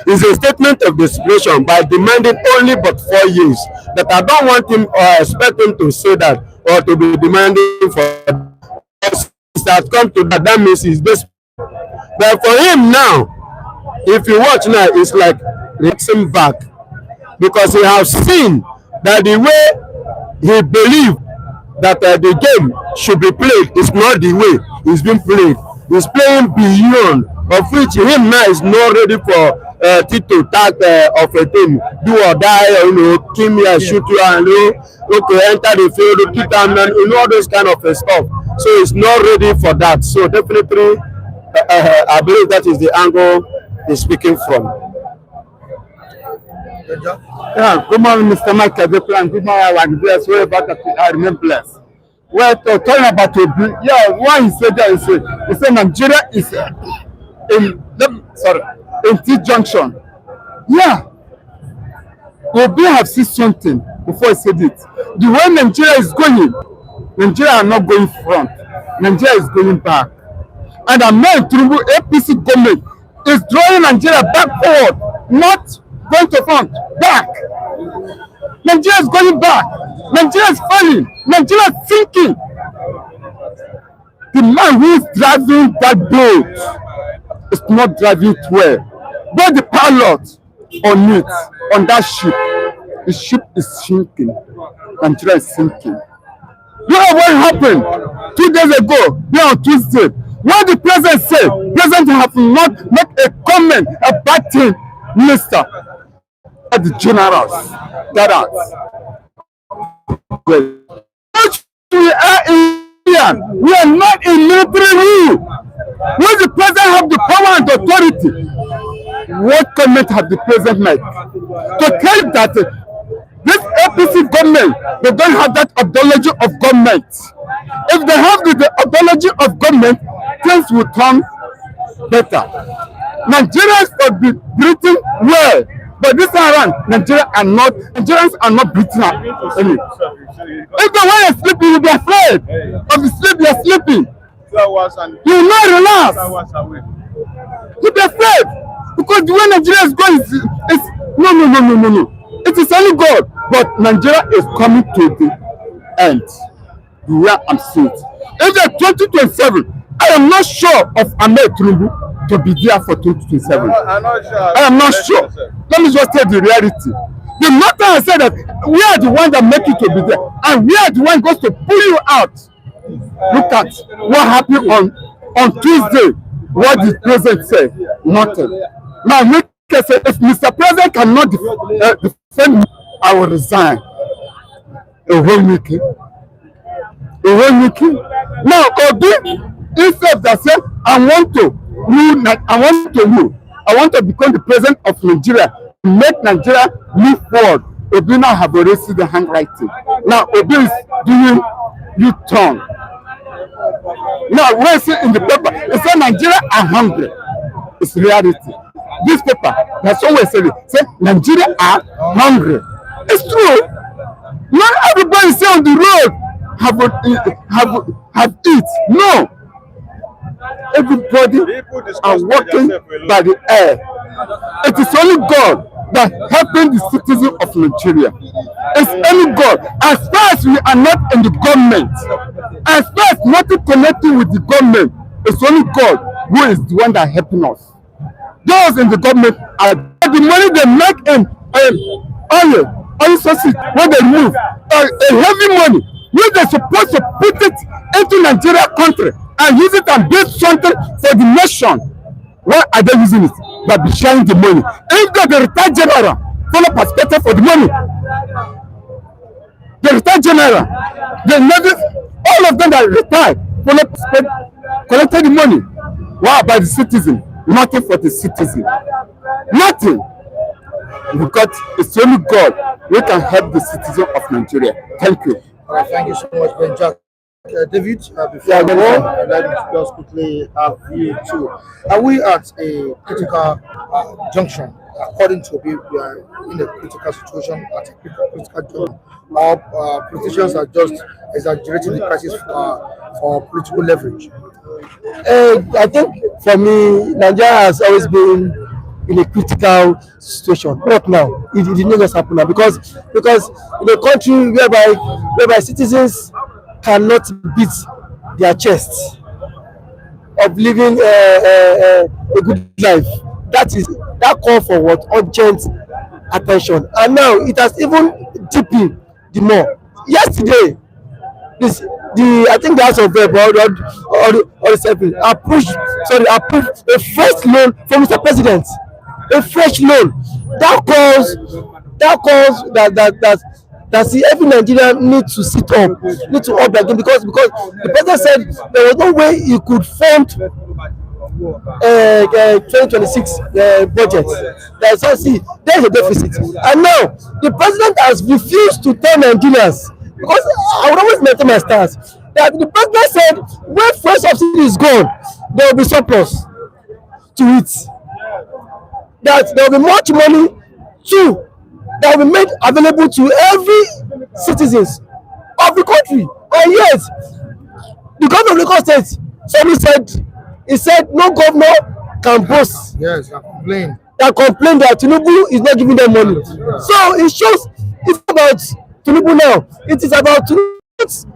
It's a statement of desperation by demanding only but 4 years. That I don't want him or expect him to say that or to be demanding for that come to that. That means he's desperate. But for him now, if you watch now, it's like reaching back because he has seen that the way he believed that the game should be played is not the way it's been played. He's playing beyond, of which him now is not ready for Tito tag of a team, do or die, or, kill me and shoot you, and okay, enter the field, kick and all those kind of stuff. So he's not ready for that. So definitely, I believe that is the angle he's speaking from. Yeah, good morning, Mr. Michael. Good morning, our guests. Where about I remain blessed. Well, talking about Obi, yeah, one he said that he said Nigeria is in T-junction. Yeah, Obi have seen something before he said it. The way Nigeria is going, Nigeria are not going front. Nigeria is going back. And Ahmed Tinubu APC government is drawing Nigeria back forward, not going to front, back. Nigeria is going back. Nigeria is falling. Nigeria is sinking. The man who is driving that boat is not driving it well. But the pilot on it, on that ship, the ship is sinking. Nigeria is sinking. You know what happened 2 days ago, here on Tuesday, when the president said, president have not make a comment about the minister, the generals, that we are Indian, we are not in military rule. When the president have the power and authority, what comment have the president made? To tell that this APC government, they don't have that ideology of government. If they have the ideology of government, things will turn better. Nigerians will be breathing well, but this time around, Nigerians are not breathing out. If the way you're sleeping, you'll be afraid of the sleep you're sleeping. You will not relax. You'll be afraid because the way Nigeria is going is no. It is only God, but Nigeria is coming to the end. Where I'm seeing it. If the 2027, I am not sure of Ahmed Tinubu to be there for 2027. I am not sure. Let me just tell the reality. The matter I said that we are the one that make you to be there, and we are the one goes to pull you out. Look at what happened on Tuesday. What the president said, nothing. Now, make say if Mr. President cannot defend me, I will resign. A whole week. Now, Obi, instead that said, I want to become the president of Nigeria, make Nigeria move forward. Obi now have already seen the handwriting. Now, Obi is doing U-turn. Now, we see in the paper, it said Nigeria are hungry. It's reality. This paper, that's always said it. Say Nigeria are hungry. It's true. Not everybody say on the road have eat. No. Everybody are walking by the air. It is only God that helping the citizens of Nigeria. It's only God. As far as we are not in the government, as far as nothing connected with the government, it's only God who is the one that helping us. Those in the government are the money they make in oil sources when they move a heavy money when they're supposed to put it into Nigeria country and use it and build something for the nation. Why are they using it? By sharing the money. If they're the retired general, follow perspective for the money. The retired general, they never, all of them that retired, follow perspective, collected the money. Why by the citizen? Nothing for the citizen. Nothing. Because it's only God who can help the citizen of Nigeria. Thank you. All right, thank you so much, Ben. David, before I go on, I'd like to just quickly have you too. Are we at a critical junction? According to Obi, we are in a critical situation, at a critical junction. Our politicians are just exaggerating the crisis for political leverage. I think for me, Nigeria has always been in a critical situation. Not now. It did not just happen now because in a country whereby citizens cannot beat their chests of living a good life. That call for what urgent attention, and now it has even deepened the more. Yesterday, I think the House of Rep or the Senate approved a fresh loan from Mr. President, a fresh loan that see every Nigerian needs to sit up, need to up again because the president said there was no way he could fund 2026 budget. That's how see there is a deficit, and now the president has refused to tell Nigerians, because I would always maintain my stance that the president said when fuel subsidy is gone, there will be surplus to it, that there will be much money too that will be made available to every citizens of the country. And yet the governor of Lagos State said no governor can boast. Yes, I complain. Complain that Tinubu is not giving them money. So it shows it's about Tinubu now. It is about Tinubu's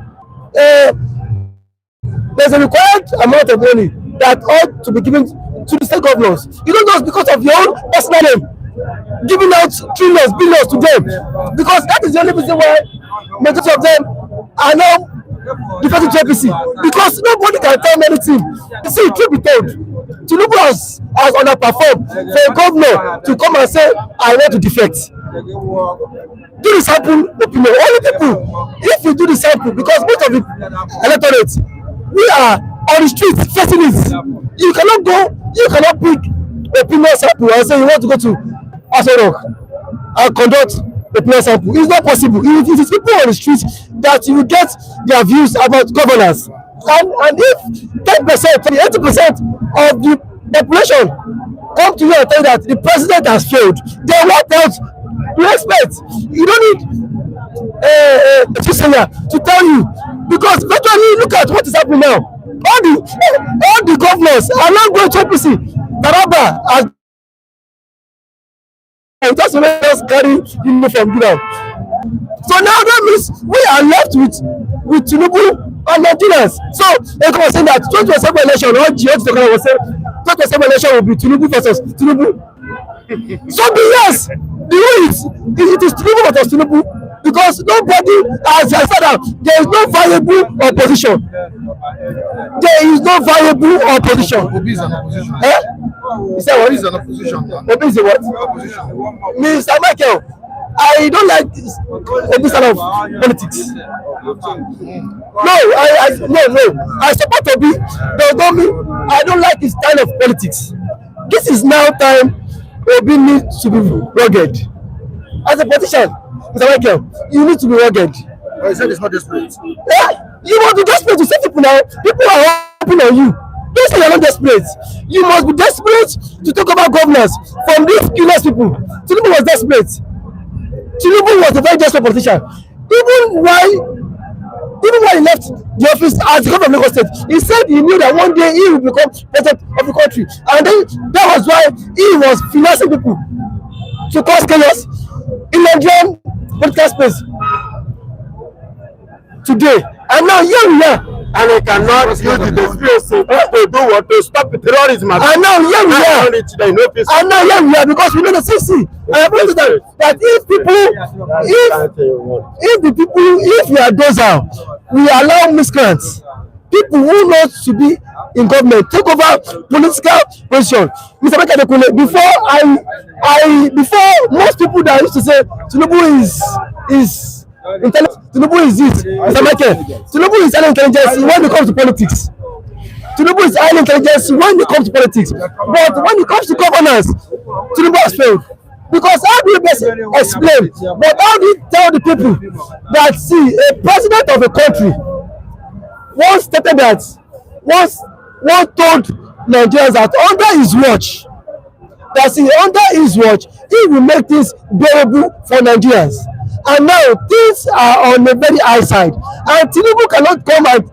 there's a required amount of money that ought to be given to the state governors. You don't just because of your own personal name giving out trillions, billions to them, because that is the only reason why majority of them are now defecting to APC, because nobody can tell me anything. You see, truth be told, Tinubu has underperformed for a governor to come and say, I want to defect. Do the sample opinion. Only people, if you do the sample, because most of the electorate, we are on the streets facing it. You cannot pick opinion sample and say you want to go to Asorok and conduct opinion sample. It's not possible. It is people on the streets that you will get their views about governance. And if 10%, 80% of the population come to you and tell you that the president has failed, then what else do you expect? You don't need a to tell you, because virtually look at what is happening now. All the governors are now going to APC. Taraba has just let us carry uniform now. So now that means we are left with Tinubu and Nigerians. So they come saying that 2027 election or GH was saying 2027 election will be Tinubu versus Tinubu. So yes, the way it is Tinubu versus Tinubu, because nobody has said that there is no viable opposition. There is no viable opposition. Obi is an opposition. Is that what? Obi is an opposition. Obi is a what? Opposition. Mr. Michael, I don't like this kind of politics. No. I support Obi. I don't like this kind of politics. This is now time Obi needs to be rugged. As a politician, Mr. Michael, you need to be rugged. He said it's not desperate. Yeah, you want to desperate to see people now. People are hoping on you. Don't say you're not desperate. You must be desperate to take over governance from these killers people. Tinubu was desperate. Tinubu was a very desperate politician. Even while he left the office as the governor of Lagos State, he said he knew that one day he would become president of the country, and then that was why he was financing people to cause chaos in Nigerian political space today. And now here we are. And we cannot use the desperation to do what to stop terrorism. And now here we are. And now here we are, because we know the CC. I believe that if we are docile, we allow miscreants, people who know to be in government, take over political position. Mr. Mekadekule, before most people that used to say Tinubu is intelligent, Tinubu is this, Mr. Michael, Tinubu is highly intelligent when it comes to politics. Tinubu is highly intelligent when it comes to politics. But when it comes to governance, Tinubu has failed. Because how do you best explain? But how do you tell the people that, see, a president of a country once stated that once told Nigerians that under his watch, he will make things bearable for Nigerians. And now things are on a very high side. And Tinubu cannot come and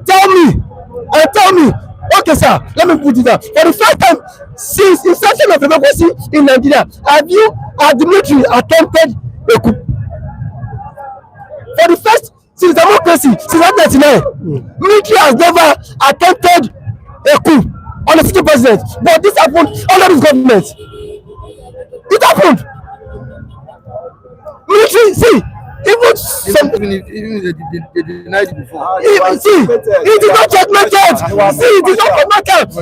tell me, okay, sir, let me put it down. For the first time since inception of democracy in Nigeria, have the military attempted a coup? For the first since democracy, since 1999, military has never attempted a coup on a sitting president. But this happened under this government. It happened. Military, see, even some they denied it before. see, it is not checkmated. See, it is not checkmated.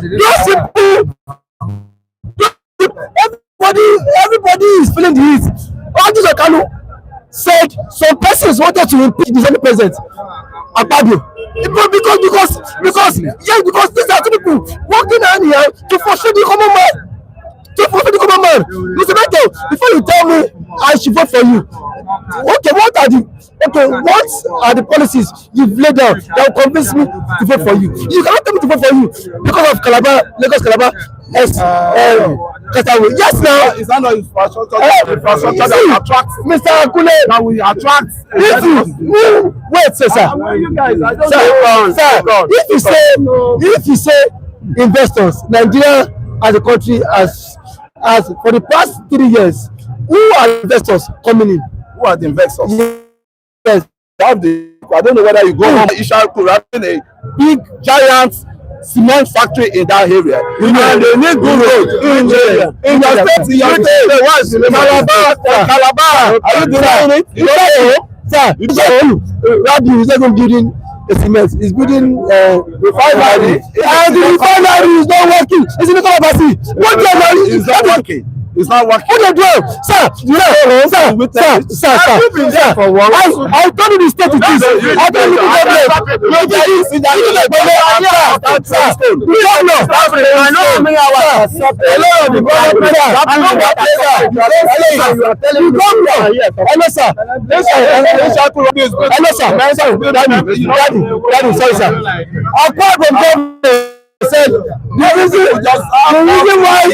Everybody is feeling the heat. All this Okano said some persons wanted to impeach the Senate president, Akpabio. Because these are two people working hand in hand to frustrate the common man. Mr. Michael, before you tell me I should vote for you, what are the policies you've laid down that will convince me to vote for you? You cannot tell me to vote for you because of Lagos Calabar. Yes, now Is that not infrastructure that attracts? Mr. Akule, That will attract. wait, sir. If you say investors, Nigeria as a country as for the past 3 years, who are investors coming in? Who are the investors? Yes. I don't know whether you go home. Ishaku having a big giant cement factory in that area. And they need good road in your state. Calabar. Are you denying it? You don't know. Sir, Rabi is not even building a cement. He's building refinery. And the refinery is not working. It's in the Calabasi. What do you It's not working. It's not working. What they do? Sir, I told you the state it is. I told you said the reason why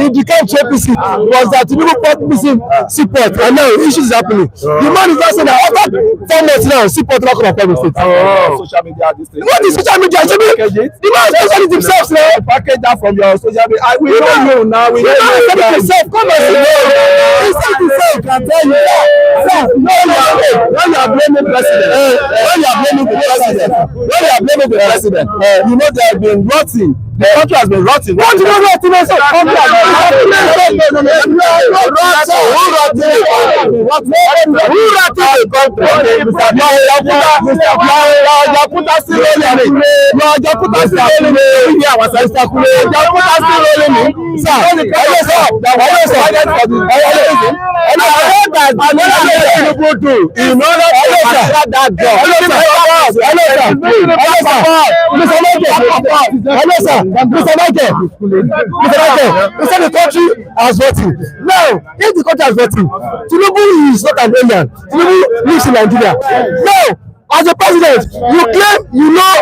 he became APC was that Tinubu brought missing support, and now issues is happening. The man is not saying that after 4 months now, support will come from state. Social media this thing. What is social media? The man is telling himself now. Package that from your social media. We know you now. We know you. Come and see. He said himself can tell you. When you are blaming president, you know they have been rotting. The country has been rotting. What do you know about the country? Mr. Michael, he said the country has voting. Now, if the country has voting, Tinubu is not an alien. Tinubu lives in Nigeria. Now, as a president, you claim you know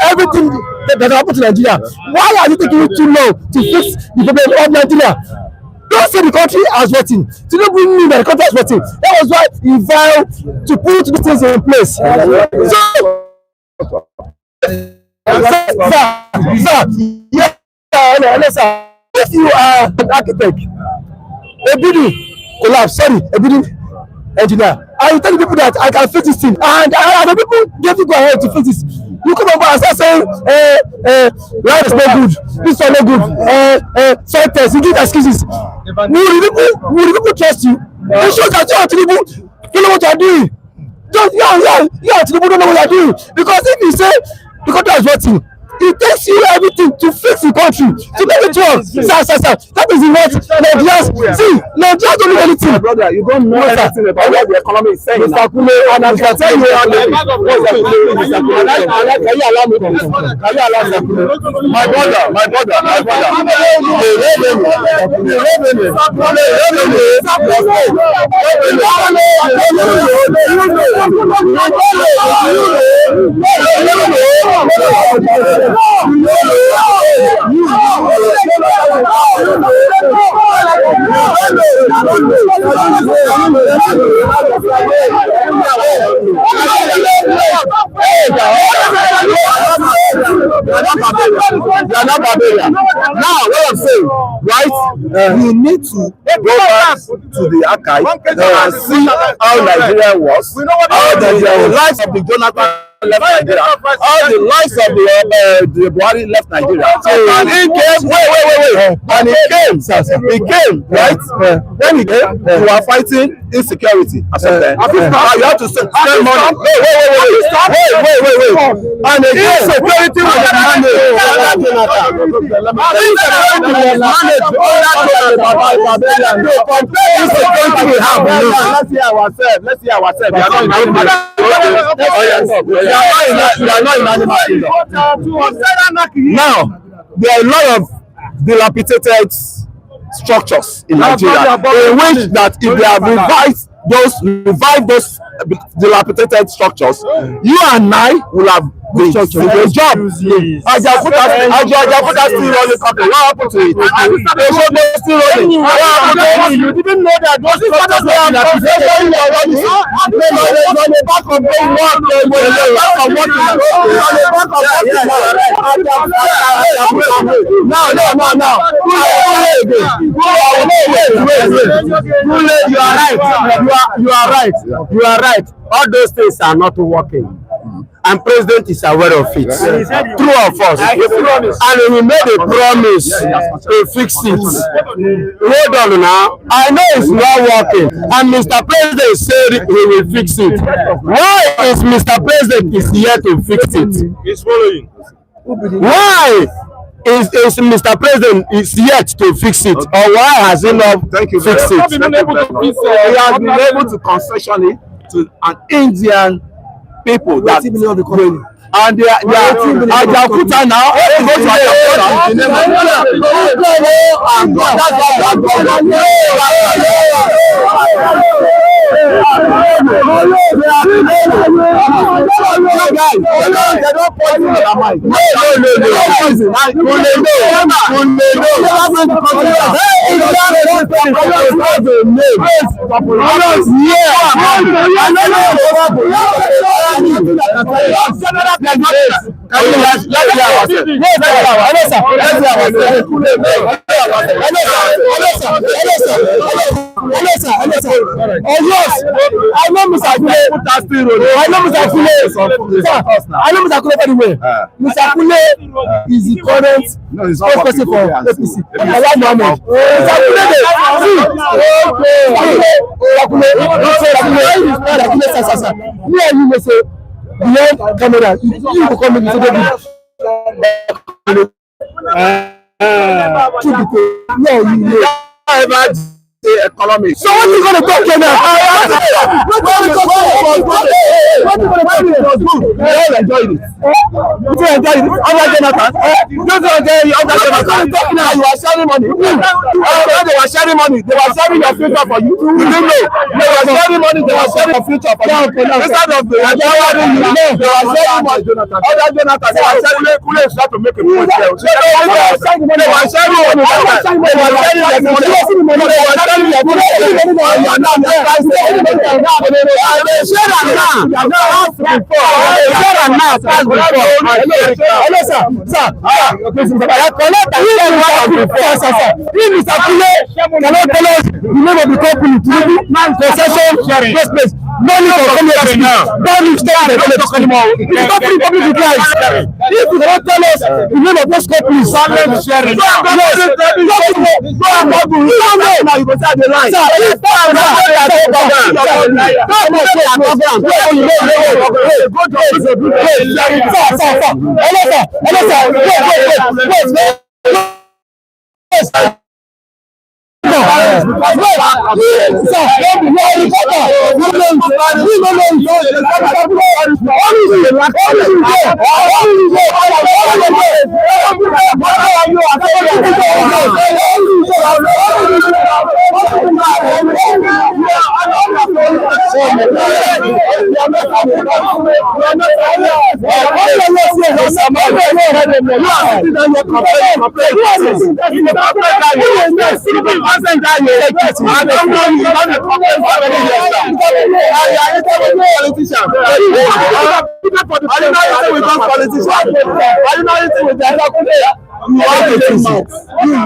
everything that happened to Nigeria. Why are you taking too long to fix the problem of Nigeria? Don't say the country has voting. Tinubu knew that the country has voting. That was why he vowed to put these things in place. Sir, if you are an architect, a building collapse, a building engineer, and you tell the people that I can fix this thing, and the people get to go ahead to fix this. You come over and start saying, life is not good, this is not good, sentence, you give excuses. Will the people trust you? It shows that you are Tinubu, you know what you are doing. Just you are Tinubu, don't know what you are doing. Because if you say the country is voting, it takes you everything to fix the country, to make it work. Sir. That is what Nigerians see. Nigerians don't need anything. My brother, you don't know anything about what the economy is saying. Mr. Kule, and I can tell you one thing. Can you allow me to come? Can you allow me to come? My brother. not barbarian. Now, what I'm saying, right? You need to go back to the archive and see how Nigeria was, how the lives of the Jonathan left Nigeria, all the lives of the Buhari left Nigeria. And he came, wait. And he came, right? When he came, we were fighting insecurity. You have to spend money. Wait. And the insecurity was managed. Let's hear ourselves. Now, there are a lot of dilapidated structures in Nigeria, in which that if they have revived those dilapidated structures, you and I will have the job. Ajafuta still running company. What happened to it? They still running. What happened to it? You didn't know that those structures were running. On the back of the work, You are right. All those things are not working. And President is aware of it. True of us. And we made a promise to fix it. Hold on now. I know it's not working. And Mr. President said he will fix it. Why is Mr. President is here to fix it? He's following. Why is Mr. President is yet to fix it? Or why has he not fixed it? He has been able to concession it to an Indian people that and they are Ajakuta now. Yes, I know Mr. Kule very well. Mr. Kule is the current spokesperson for APC. Beyond camera, you will come into the economy. So what you gonna talk here now? You are sharing money. They were sharing money. They were sharing your future for you. You didn't know. They were sharing money. They were sharing your future for you. Instead of they were sharing money. Other Jonathan, they were sharing. Kule is trying to make a point here. They were sharing money. They were sharing money for community now. Don't you stay there anymore. It's not free public utilize. If you don't tell us the name of those companies, silent sharing. Now you go say the line. You are the things. You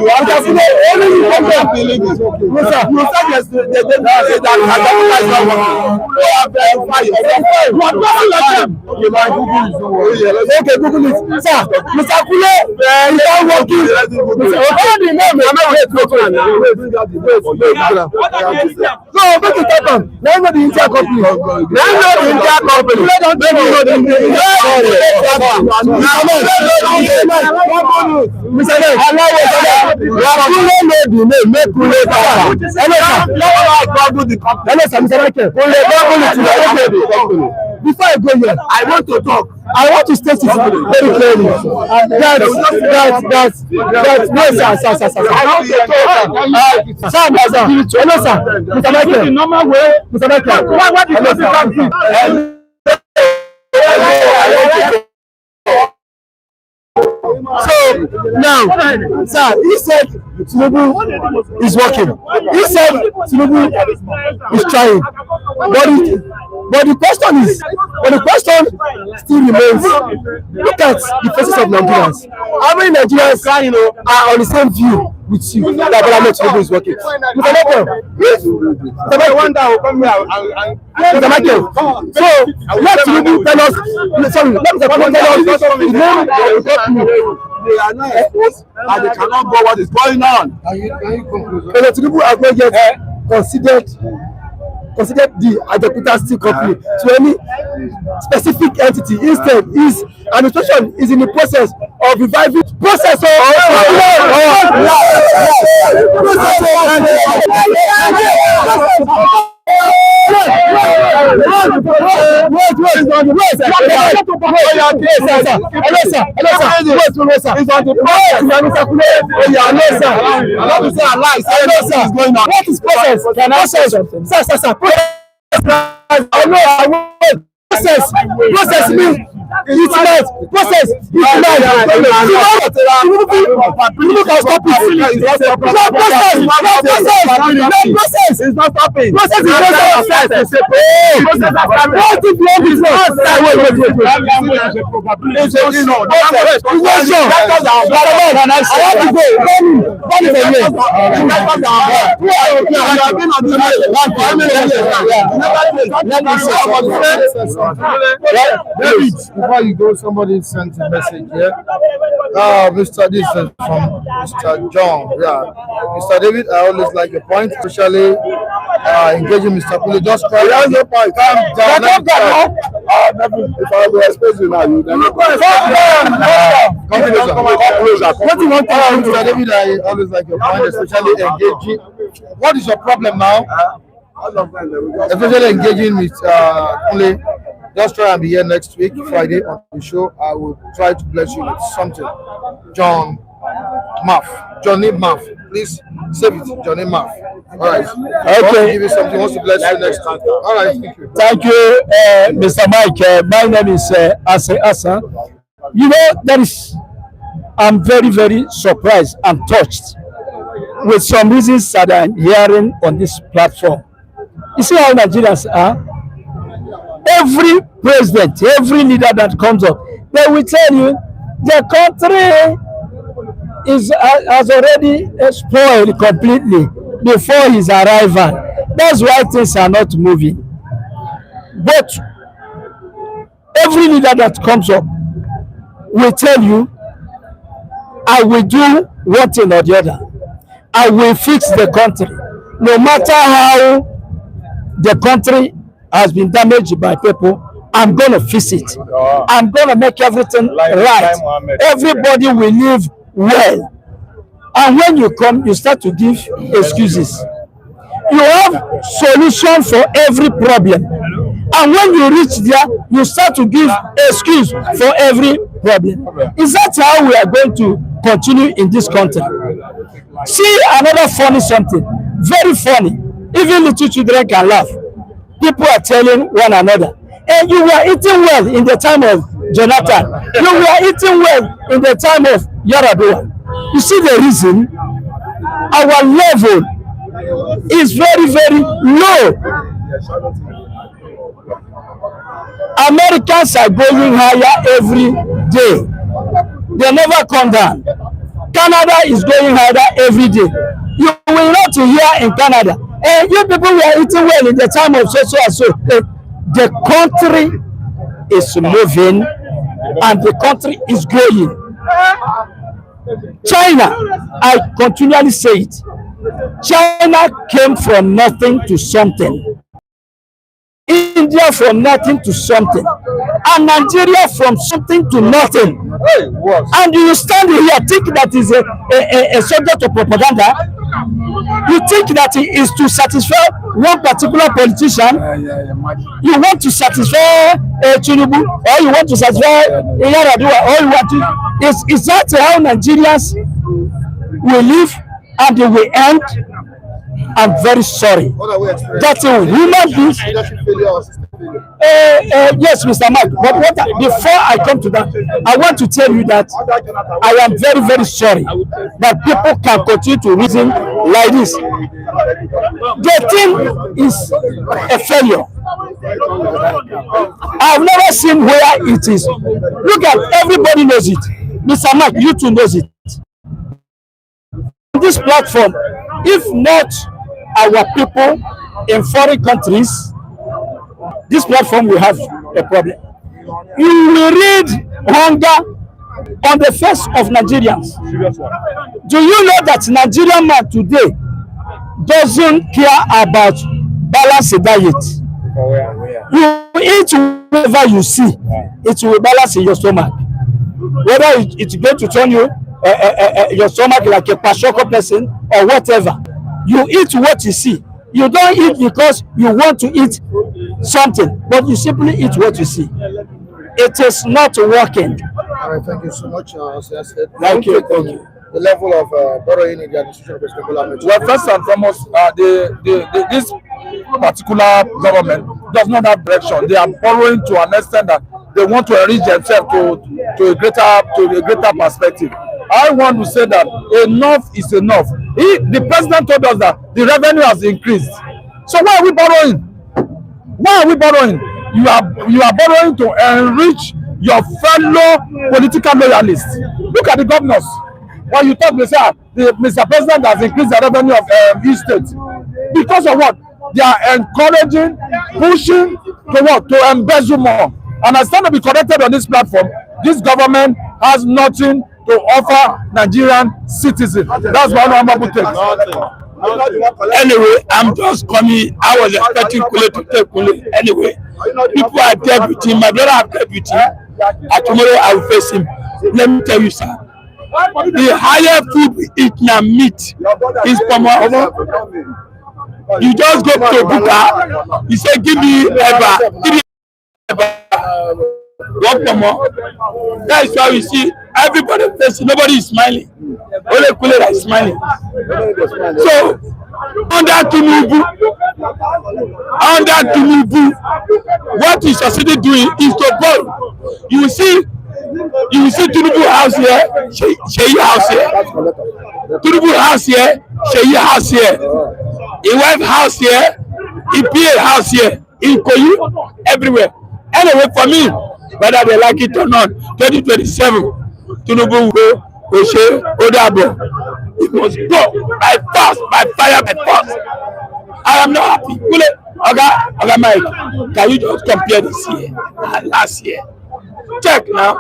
are the things. Only you don't believe it. You said they didn't say that you are verified. You are talking like them. Okay, Google it. Sir, Mr. Kule, you are working. All the name is not no, make it happen. Now know the India company. Now know the India company. Mr. Alex, Kule know the name. Make Kule talk. Before I go here, I want to talk. I want to state it very clearly. That no, sir. I want to talk. Sir, hello, sir. Mr. Michael. The normal way. Mr. Michael. What did you say? So now, sir, he said Tinubu is working. He said Tinubu is trying. But the question still remains. Look at the faces of Nigerians. How many Nigerians are on the same view with you that Bola Ahmed Tinubu is working? Mr. Michael, Mr. Michael, so let Tinubu tell us, sorry, let Mr. Tinubu tell us the name of the company. They are not exposed and they cannot go what is going on. President Tinubu has not yet considered the Ajakuta Steel Company to any specific entity. Instead, his administration is in the process of reviving process What is process? Can I say something? Sir. Process means it's not process. It's not. Tinubu can stop it. No process. It's not stopping. Process is process. What if you have this? David, before you go, somebody sent a message here. Mr. This is from Mr. John. Yeah, Mr. David, I always like your point, especially engaging Mr. Kule. Just try. He has no point. Calm down. If I will expose you now, you then. What do you want to do, Mr. David? I always like your point, especially engaging. What is your problem now? Especially engaging with Kule. Just try and be here next week, Friday on the show. I will try to bless you with something. Johnny Muff. Please save it, Johnny Muff. All right. Okay. Give you something. Wants to bless you next week. All right. Thank you. Thank you, Mr. Mike. My name is Asa. You know, I'm very, very surprised and touched with some reasons that I'm hearing on this platform. You see how Nigerians are? Every president, every leader that comes up, they will tell you the country has already spoiled completely before his arrival. That's why things are not moving. But every leader that comes up will tell you, I will do one thing or the other. I will fix the country. No matter how the country has been damaged by people, I'm going to fix it. I'm going to make everything right. Everybody will live well. And when you come, you start to give excuses. You have solution for every problem. And when you reach there, you start to give excuse for every problem. Is that how we are going to continue in this country? See another funny something, very funny. Even little children can laugh. People are telling one another, and you were eating well in the time of Jonathan. We were eating well in the time of Yar'Adua. You see the reason? Our level is very, very low. Americans are going higher every day. They never come down. Canada is going higher every day. You will not hear in Canada. And you people were eating well in the time of so and so. The country is moving and the country is growing. China, I continually say it. China came from nothing to something. India from nothing to something, and Nigeria from something to nothing. And you stand here think that is a subject of propaganda. You think that it is to satisfy one particular politician. You want to satisfy Tinubu, or you want to satisfy Yar'Adua, or you want to. Is that how Nigerians will live and they will end? I'm very sorry. That's a human being. Yes, Mr. Mike. But before I come to that, I want to tell you that I am very, very sorry that people can continue to reason like this. The thing is a failure. I've never seen where it is. Look at everybody knows it. Mr. Mike, you too knows it. This platform, if not our people in foreign countries, this platform will have a problem. You will read hunger on the face of Nigerians. Do you know that Nigerian man today doesn't care about balanced diet? You eat whatever you see, it will balance in your stomach. Whether it's going to turn you your stomach like a Pashoko person or whatever. You eat what you see. You don't eat because you want to eat something, but you simply eat what you see. It is not working. All right, thank you so much. Thank you. Thank you. The level of borrowing in the administration of President Bola Ahmed Tinubu. Well, first and foremost, this particular government does not have direction. They are borrowing to an extent that they want to enrich themselves to a greater perspective. I want to say that enough is enough. The president told us that the revenue has increased. So why are we borrowing? Why are we borrowing? You are borrowing to enrich your fellow political loyalists. Look at the governors. When you talk, they say Mr. President has increased the revenue of each state. Because of what? They are encouraging, pushing to what? To embezzle more. And I stand to be corrected on this platform. This government has nothing to offer Nigerian citizens. That's what I'm about to take. Anyway, I'm just coming. I was expecting Kule to take Kule. Anyway, people are dead with him. My brother have dead with him. And tomorrow I will face him. Let me tell you, sir. The higher food we eat now, meat, is pomo. You just go to Abuja. You say, give me eba. Give me eba. One pomo. That is why we see everybody facing. Nobody is smiling. Only Kule that is smiling. So, under Tinubu, what he succeeded doing is to borrow. You will see Tinubu house here, Sheyi house here. Tinubu house here, Sheyi house here. His wife house here, his PA house here, in Koyi, everywhere. Anyway, for me, whether they like it or not, 2027, Tinubu will go, Oshe, Odabo. It must go by force, by fire, by force. I am not happy. Okay, Mike, can you just compare this year and last year? Check now.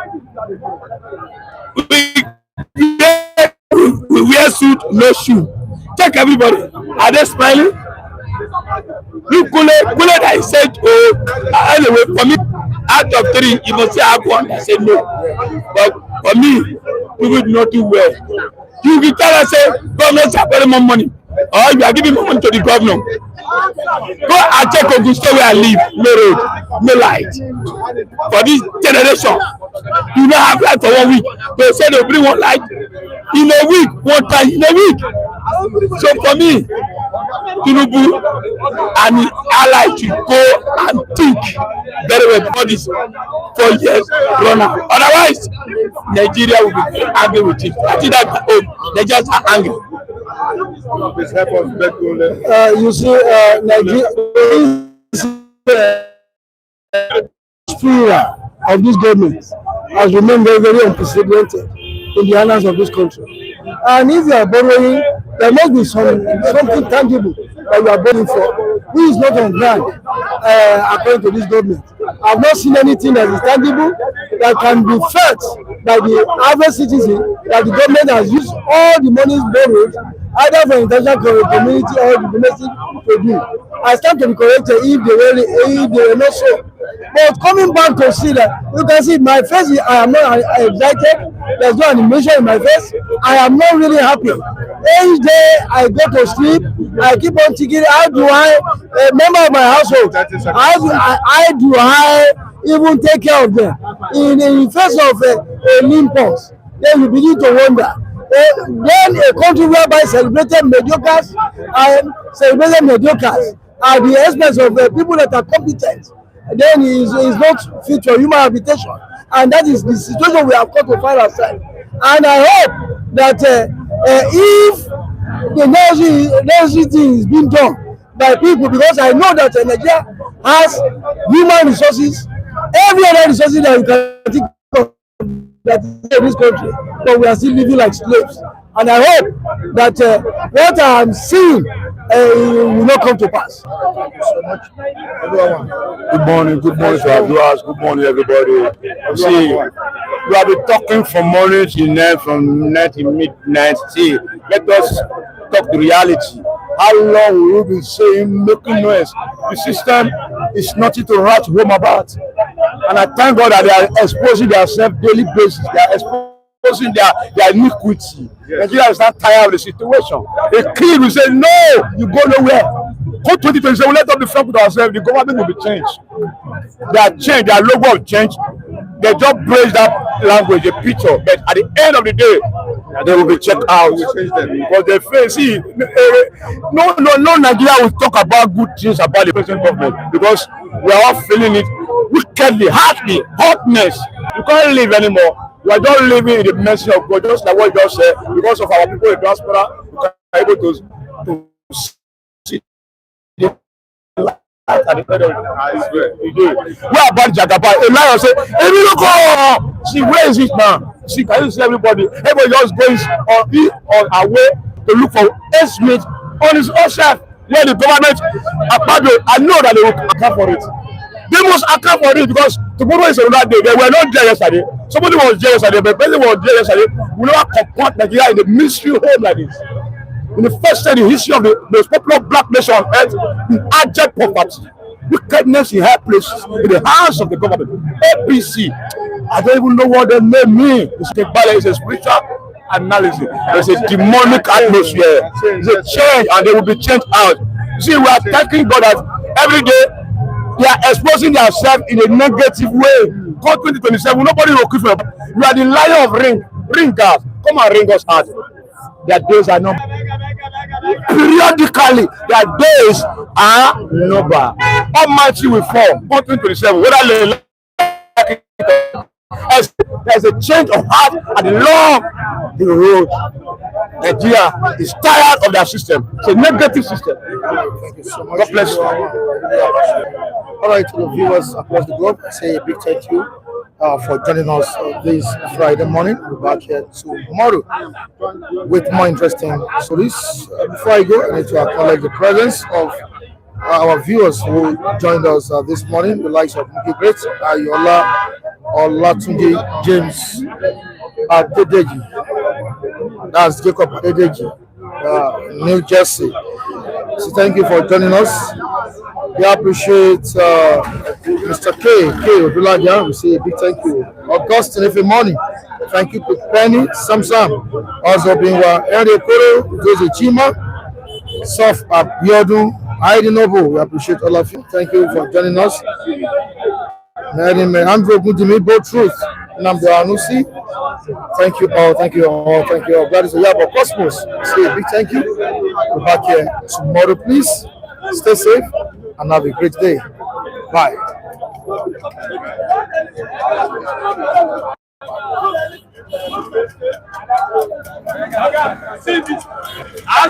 We wear suit, no shoe. Check everybody. Are they smiling? Look, Kule that I said, anyway, for me, out of 3, you must say I have 1. I said no. But for me, people do not do well. You can tell us, say, governments are paying more money. Or you are giving more money to the governor. Go and check Augusto where I live. No road, no light. For this generation, you don't have light for 1 week. They say they'll bring one light in a week, one time in a week. So for me, Tinubu and his allies should go and think very well before this 4 years run out. Otherwise, Nigeria will be very angry with it. I think that they just are angry. Please help us back to You see, Nigeria of this government has remained very, very unprecedented in the annals of this country. And if you are borrowing, there must be something tangible that you are borrowing for, which is not on ground, according to this government. I've not seen anything that is tangible that can be felt by the average citizen that the government has used all the monies borrowed either for international community or the domestic to do. I stand to be corrected if they were not so. But coming back to see that, you can see my face, I am not excited. There's no animation in my face. I am not really happy. Each day I go to sleep, I keep on thinking, how do I, a member of my household, how do I even take care of them? In the face of a Olympus, then you begin to wonder. Then a country whereby celebrated mediocres at the expense of people that are competent, then is not fit for human habitation. And that is the situation we have got to find ourselves. And I hope that if the necessary thing is being done by people, because I know that Nigeria has human resources, every other resources that you can think of that is in this country, but we are still living like slaves. And I hope that what I am seeing will not come to pass. Thank you so much. Good morning to our viewers. Good morning, everybody. See, we have been talking from morning till night, from night till midnight. See, let us talk the reality. How long will we be saying, making noise? The system is nothing to write home about. And I thank God that they are exposing themselves daily basis. They are exposing their iniquity. Nigeria is not tired of the situation. The king will say, no, you go nowhere. Go 2027, let us be frank with ourselves. The government will be changed. Their change, their logo will change. They just praise that language, a picture. But at the end of the day, they will be checked out. Because they face, see, no Nigeria will talk about good things about the present government. Because we are all feeling it wickedly, hardly, hotness. You can't live anymore. We are just living in the mercy of God, just like what you just said. Because of our people in diaspora, we are able to see the light at the end of the day. Where about Jagaba? A lion say, "Hey, look! See, where is it now? See, can you see everybody? Everybody just going on our way to look for estimate on his own self. Where the government, I know that they will account for it. They must account for it because tomorrow is another day. They were not there yesterday. Somebody was there yesterday, but the president was there yesterday. We never comport Nigeria in the mystery home like this. In the first time in the history of the most popular black nation on earth, in abject poverty, wickedness in high places, in the hands of the government. APC, I don't even know what the name means. It's a spiritual analysis. There's a demonic atmosphere. There's a change, and they will be changed out. See, we are thanking God that every day they are exposing themselves in a negative way. Come 2027, nobody will quit for you. You are the lion of ringers. Come and ring us out. Their days are numbered. Periodically, their days are numbered. Almighty will fall. Come 2027, whether they like it, there's a change of heart and along the road. Nigeria is tired of their system. It's a negative system. Thank you so much. God bless you. All right, to the viewers across the globe, I say a big thank you for joining us this Friday morning. We'll be back here tomorrow with more interesting stories. Before I go, I need to acknowledge the presence of our viewers who joined us this morning, the likes of Muki Great, Ayola, Olatunji, James Adedeji, that's Jacob Adedeji, New Jersey. So thank you for joining us. We appreciate Mr. K Odulaja. We say a big thank you. Augustine Efe Money. Thank you to Penny Samsam. Also being Henry Koro, Jose Chima, Sof Abiodun, Heidi Noble. We appreciate all of you. Thank you for joining us. Andrew Gudimi, Both Truth, Namdo Anusi, Thank you all. Thank you all. Thank you all. Glad to say, yeah, but Cosmos, say a big thank you. We're back here tomorrow, please. Stay safe and have a great day. Bye. I